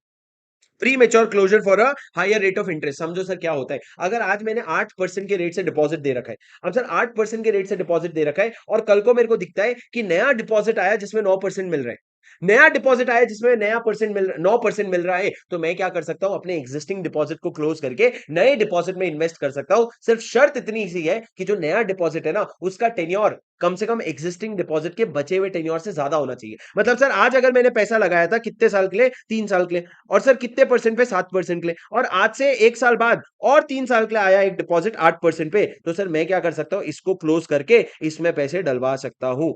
premature closure for a higher rate of interest. समझो सर क्या होता है, अगर आज मैंने 8% के रेट से डिपॉजिट दे रखा है, अब सर 8% के रेट से डिपॉजिट दे रखा है और कल को मेरे को दिखता है कि नया डिपॉजिट आया जिसमें 9% मिल रहा है, नया डिपॉजिट आया जिसमें नया परसेंट मिल 9% मिल रहा है, तो मैं क्या कर सकता हूं, अपने एग्जिस्टिंग डिपॉजिट को क्लोज करके नए डिपॉजिट में इन्वेस्ट कर सकता हूं। सिर्फ शर्त इतनी सी है कि जो नया डिपॉजिट है ना उसका टेन्योर कम से कम एग्जिस्टिंग डिपॉजिट के बचे हुए टेन्योर से ज्यादा होना चाहिए। मतलब सर आज अगर मैंने पैसा लगाया था कितने साल के लिए, 3 साल के लिए, और सर कितने परसेंट पे, 7% के लिए, और आज से 1 साल बाद और 3 साल के लिए आया एक डिपॉजिट 8% पे, तो सर मैं क्या कर सकता हूं, इसको क्लोज करके इसमें पैसे डलवा सकता हूं।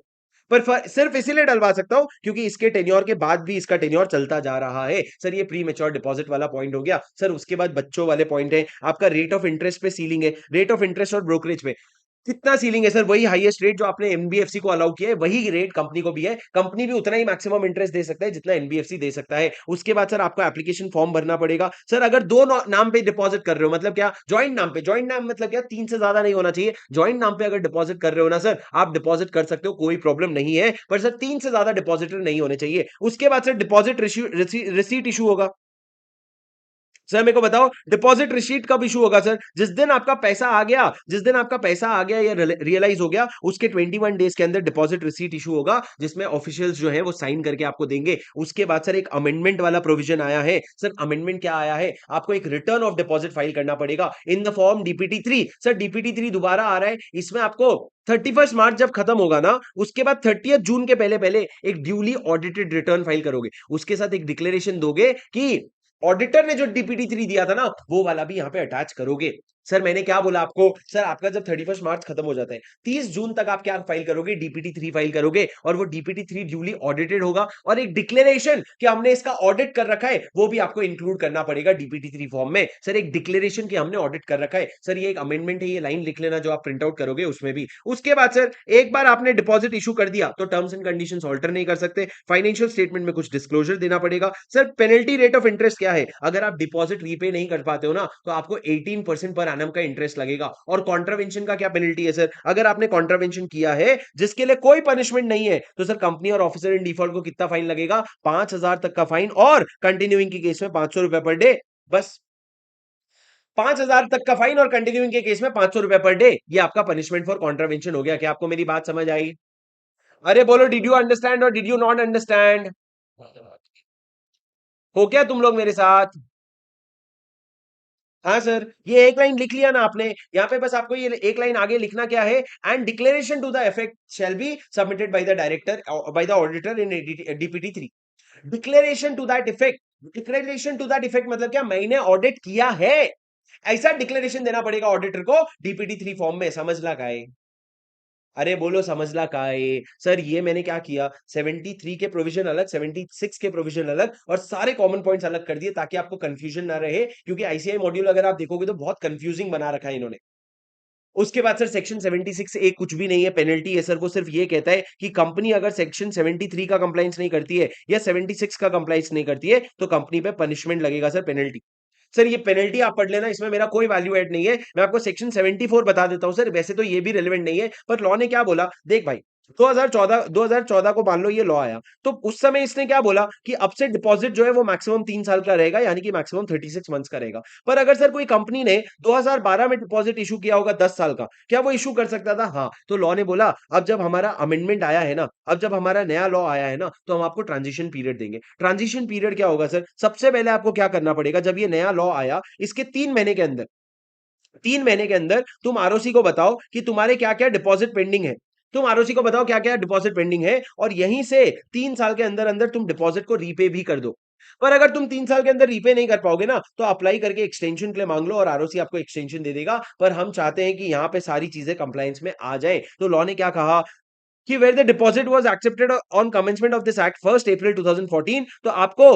पर सिर्फ इसीलिए डलवा सकता हूं क्योंकि इसके टेन्योर के बाद भी इसका टेन्योर चलता जा रहा है। सर ये प्री मेच्योर डिपॉजिट वाला पॉइंट हो गया। सर उसके बाद बच्चों वाले पॉइंट है, आपका रेट ऑफ इंटरेस्ट पे सीलिंग है, रेट ऑफ इंटरेस्ट और ब्रोकरेज पे कितना सीलिंग है? सर वही हाईएस्ट रेट जो आपने एनबीएफसी को अलाउ किया है वही रेट कंपनी को भी है, कंपनी भी उतना ही मैक्सिमम इंटरेस्ट दे सकता है जितना एनबीएफसी दे सकता है। उसके बाद सर आपको एप्लीकेशन फॉर्म भरना पड़ेगा। सर अगर दो नाम पे डिपॉजिट कर रहे हो, मतलब क्या, ज्वाइंट नाम पे, ज्वाइंट नाम मतलब क्या, 3 से ज्यादा नहीं होना चाहिए। ज्वाइंट नाम पे अगर डिपॉजिट कर रहे हो ना सर, आप डिपॉजिट कर सकते हो, कोई प्रॉब्लम नहीं है, पर सर 3 से ज्यादा डिपॉजिटर नहीं होने चाहिए। उसके बाद सर डिपॉजिट रिसीट इशू होगा। सर मेरे को बताओ डिपॉजिट रिसीट कब इशू होगा? सर जिस दिन आपका पैसा आ गया, जिस दिन आपका पैसा आ गया या रियलाइज हो गया उसके 21 डेज के अंदर डिपॉजिट रिसीट इशू होगा, जिसमें ऑफिशियल्स जो है वो साइन करके आपको देंगे। उसके बाद सर एक अमेंडमेंट वाला प्रोविजन आया है। सर अमेंडमेंट क्या आया है, आपको एक रिटर्न ऑफ डिपॉजिट फाइल करना पड़ेगा in the form DPT 3। Sir DPT 3 दोबारा आ रहा है, इसमें आपको 31 मार्च जब खत्म होगा ना उसके बाद 30 जून के पहले पहले एक ड्यूली ऑडिटेड रिटर्न फाइल करोगे, उसके साथ एक डिक्लेरेशन दोगे कि ऑडिटर ने जो डीपीटी 3 दिया था ना वो वाला भी यहाँ पे अटैच करोगे। सर मैंने क्या बोला आपको, सर आपका जब 31 मार्च खत्म हो जाता है 30 जून तक आप क्या फाइल करोगे, डीपीटी 3 फाइल करोगे, और वो डीपीटी 3 ड्यूली ऑडिटेड होगा और एक डिक्लेरेशन कि हमने इसका ऑडिट कर रखा है वो भी आपको इंक्लूड करना पड़ेगा डीपीटी 3 फॉर्म में। सर एक डिक्लेरेशन कि हमने ऑडिट कर रखा है। सर ये एक अमेंडमेंट है, ये लाइन लिख लेना जो आप प्रिंट आउट करोगे उसमें भी। उसके बाद सर एक बार आपने डिपॉजिट इशू कर दिया तो टर्म्स एंड कंडीशंस ऑल्टर नहीं कर सकते, फाइनेंशियल स्टेटमेंट में कुछ डिस्क्लोजर देना पड़ेगा। Sir penalty rate of interest क्या है, अगर आप डिपॉजिट रीपे नहीं कर पाते हो ना तो आपको 18% पर एनम का इंटरेस्ट लगेगा। और कॉन्ट्रावेंशन का क्या पेनल्टी है? सर अगर आपने कॉन्ट्रावेंशन किया है जिसके लिए कोई पनिशमेंट नहीं है तो सर कंपनी और ऑफिसर इन डिफॉल्ट को कितना फाइन लगेगा, 5,000 तक का फाइन, और कंटिन्यूइंग की केस में 500 रुपए पर डे। बस 5,000 तक का फाइन और कंटिन्यूइंग के केस में 500 रुपए पर डे, ये आपका पनिशमेंट फॉर कॉन्ट्रावेंशन हो गया। क्या आपको मेरी बात समझ आई? अरे बोलो, डिड यू अंडरस्टैंड और डिड यू नॉट अंडरस्टैंड? हो क्या तुम लोग मेरे साथ? हाँ सर, ये एक लाइन लिख लिया ना आपने, यहाँ पे बस आपको ये एक लाइन आगे लिखना क्या है, and declaration to the effect shall be submitted by the director by the auditor in DPT 3। Declaration to that effect, declaration to that effect मतलब क्या, मैंने ऑडिट किया है, ऐसा डिक्लेरेशन देना पड़ेगा ऑडिटर को डीपीटी 3 फॉर्म में। समझला का है? अरे बोलो समझला का है? सर ये मैंने क्या किया, 73 के प्रोविजन अलग, 76 के प्रोविजन अलग, और सारे कॉमन पॉइंट्स अलग कर दिए ताकि आपको कंफ्यूजन ना रहे, क्योंकि आईसीआई मॉड्यूल अगर आप देखोगे तो बहुत कंफ्यूजिंग बना रखा है इन्होंने। उसके बाद सर सेक्शन 76 ए कुछ भी नहीं है, पेनल्टी है सर, वो सिर्फ ये कहता है कि कंपनी अगर सेक्शन 73 का कंप्लाइंस नहीं करती है या 76 का कंप्लाइंस नहीं करती है तो कंपनी पे पनिशमेंट लगेगा सर, पेनल्टी। सर ये पेनल्टी आप पढ़ लेना, इसमें मेरा कोई वैल्यू ऐड नहीं है। मैं आपको सेक्शन 74 बता देता हूं सर, वैसे तो ये भी रेलेवेंट नहीं है, पर लॉ ने क्या बोला, देख भाई, 2014 को मान लो ये लॉ आया, तो उस समय इसने क्या बोला कि अब से डिपॉजिट जो है वो मैक्सिमम 3 साल का रहेगा, यानी कि मैक्सिमम 36 मंथ्स का रहेगा। पर अगर सर कोई कंपनी ने 2012 में डिपॉजिट इशू किया होगा 10 साल का, क्या वो इशू कर सकता था? हाँ। तो लॉ ने बोला अब जब हमारा अमेंडमेंट आया है ना, अब जब हमारा नया लॉ आया है ना, तो हम आपको ट्रांजिशन पीरियड देंगे। ट्रांजिशन पीरियड क्या होगा सर? सबसे पहले आपको क्या करना पड़ेगा, जब ये नया लॉ आया इसके 3 महीने के अंदर, 3 महीने के अंदर तुम आरओसी को बताओ कि तुम्हारे क्या क्या डिपॉजिट पेंडिंग है। तुम आरओसी को बताओ क्या क्या डिपॉजिट पेंडिंग है, और यहीं से 3 साल के अंदर अंदर तुम डिपॉजिट को रीपे भी कर दो। पर अगर तुम 3 साल के अंदर रीपे नहीं कर पाओगे ना, तो अप्लाई करके एक्सटेंशन के लिए मांग लो और आरओसी आपको एक्सटेंशन दे देगा। पर हम चाहते हैं कि यहाँ पे सारी चीजें कंप्लायंस में आ जाए, तो लॉ ने क्या कहा कि where the deposit was accepted on commencement of this act 1 April 2014, तो आपको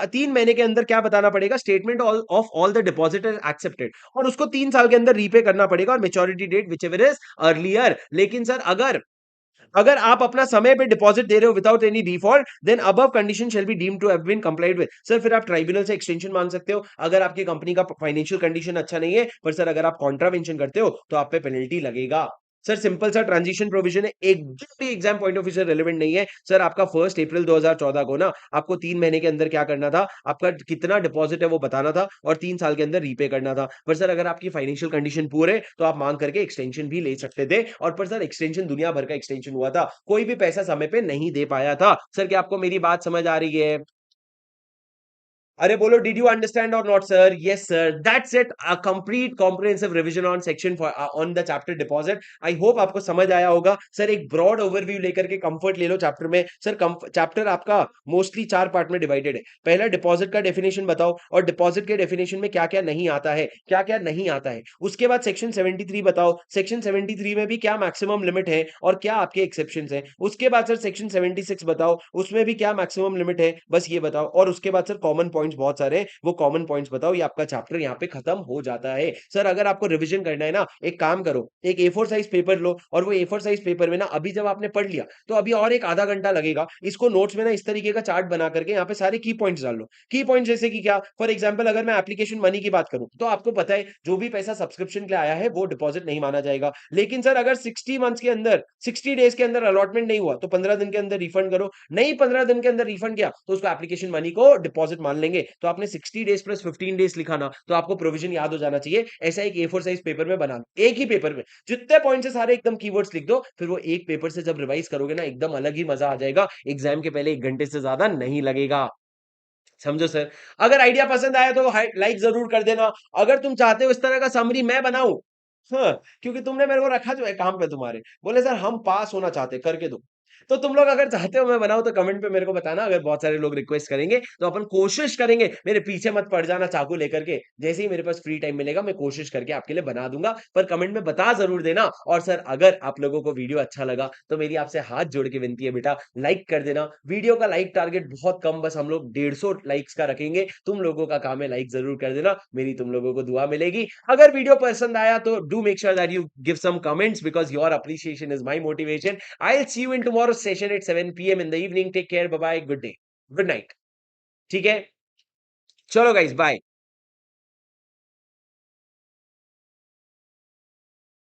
3 महीने के अंदर क्या बताना पड़ेगा, statement of all the deposit accepted, और उसको 3 साल के अंदर रीपे करना पड़ेगा, और maturity date whichever is earlier. लेकिन सर अगर अगर आप अपना समय पे डिपॉजिट दे रहे हो without any default, then above condition shall be deemed to have been complied with. Sir फिर आप ट्राइब्यूनल से एक्सटेंशन मांग सकते हो अगर आपकी कंपनी का फाइनेंशियल कंडीशन अच्छा नहीं है, पर सर अगर आप कॉन्ट्रावेंशन करते हो तो आप पे पेनल्टी लगेगा। सर सिंपल सा ट्रांजिशन प्रोविजन है, एकदम भी एग्जाम पॉइंट ऑफ व्यू से रेलेवेंट नहीं है सर। आपका 1 अप्रैल 2014 को ना आपको 3 महीने के अंदर क्या करना था, आपका कितना डिपॉजिट है वो बताना था, और 3 साल के अंदर रीपे करना था। पर सर अगर आपकी फाइनेंशियल कंडीशन पुअर है तो आप मांग करके एक्सटेंशन भी ले सकते थे, और पर सर एक्सटेंशन दुनिया भर का एक्सटेंशन हुआ था, कोई भी पैसा समय पे नहीं दे पाया था। सर क्या आपको मेरी बात समझ आ रही है? अरे बोलो, डिड यू अंडरस्टैंड और not sir? Yes sir, that's it, a complete comprehensive revision on section on the chapter deposit. I hope आपको समझ आया होगा सर। एक ब्रॉड ओवरव्यू लेकर के कंफर्ट ले लो चैप्टर में सर। चैप्टर आपका मोस्टली 4 पार्ट में डिवाइडेड है। पहला डिपॉजिट का डेफिनेशन बताओ, और डिपॉजिट के डेफिनेशन में क्या क्या नहीं आता है, क्या क्या नहीं आता है। उसके बाद सेक्शन 73 बताओ, सेक्शन 73 में भी क्या मैक्सिमम लिमिट है और क्या आपके एक्सेप्शंस हैं। उसके बाद सर सेक्शन 76 बताओ, उसमें भी क्या मैक्सिमम लिमिट है, बस ये बताओ। और उसके बाद सर कॉमन पॉइंट्स बहुत सारे हैं, वो कॉमन पॉइंट्स बताओ। ये आपका चैप्टर यहाँ पे खत्म हो जाता है सर। अगर आपको रिवीजन करना है ना, एक काम करो, एक A4 साइज पेपर लो, और वो A4 साइज पेपर में ना अभी जब आपने पढ़ लिया तो अभी और एक आधा घंटा लगेगा, इसको नोट्स में ना इस तरीके का चार्ट बना करके यहाँ पे सारे की पॉइंट्स डाल लो। की पॉइंट जैसे कि क्या, फॉर एग्जाम्पल अगर मैं एप्लीकेशन मनी की बात करूं, तो आपको पता है जो भी पैसा सब्सक्रिप्शन के लिए आया है वो डिपॉजिट नहीं माना जाएगा। लेकिन सर अगर 60 मंथ्स के अंदर, 60 डेज के अंदर अलॉटमेंट नहीं हुआ तो 15 दिन के अंदर रिफंड करो। नहीं 15 दिन के अंदर रिफंड किया तो उसको एप्लीकेशन मनी को डिपॉजिट मान लेंगे। तो आपने 60 डेज प्लस 15 डेज लिखा ना, तो आपको प्रोविजन याद हो जाना चाहिए। ऐसा एक A4 साइज पेपर में बना, एक ही पेपर में जितने पॉइंट है सारे एकदम कीवर्ड्स लिख दो, फिर वो एक पेपर से जब रिवाइज करोगे ना एकदम अलग ही मजा आ जाएगा। एग्जाम के पहले 1 घंटे से ज्यादा नहीं लगेगा। समझो सर। अगर आइडिया पसंद आया तो लाइक जरूर कर देना। अगर तुम चाहते हो इस तरह का समरी मैं बनाऊं, हाँ, क्योंकि तुमने मेरे को रखा जो है काम पे, तुम्हारे बोले सर हम पास होना चाहते, करके दो। तो तुम लोग अगर चाहते हो मैं बनाऊं तो कमेंट पे मेरे को बताना। अगर बहुत सारे लोग रिक्वेस्ट करेंगे तो अपन कोशिश करेंगे। मेरे पीछे मत पड़ जाना चाकू लेकर के, जैसे ही मेरे पास फ्री टाइम मिलेगा मैं कोशिश करके आपके लिए बना दूंगा। पर कमेंट में बता जरूर देना। और सर अगर आप लोगों को वीडियो अच्छा लगा तो मेरी आपसे हाथ जोड़ के विनती है बेटा, लाइक कर देना। वीडियो का लाइक टारगेट बहुत कम, बस हम लोग 150 लाइक्स का रखेंगे। तुम लोगों का काम है लाइक जरूर कर देना, मेरी तुम लोगों को दुआ मिलेगी। अगर वीडियो पसंद आया तो do make sure that you give some comments, because your appreciation is my motivation. I'll see you in tomorrow's session at 7 p.m. in the evening. Take care. Bye bye. Good day. Good night. ठीक है? चलो गाइस, बाय।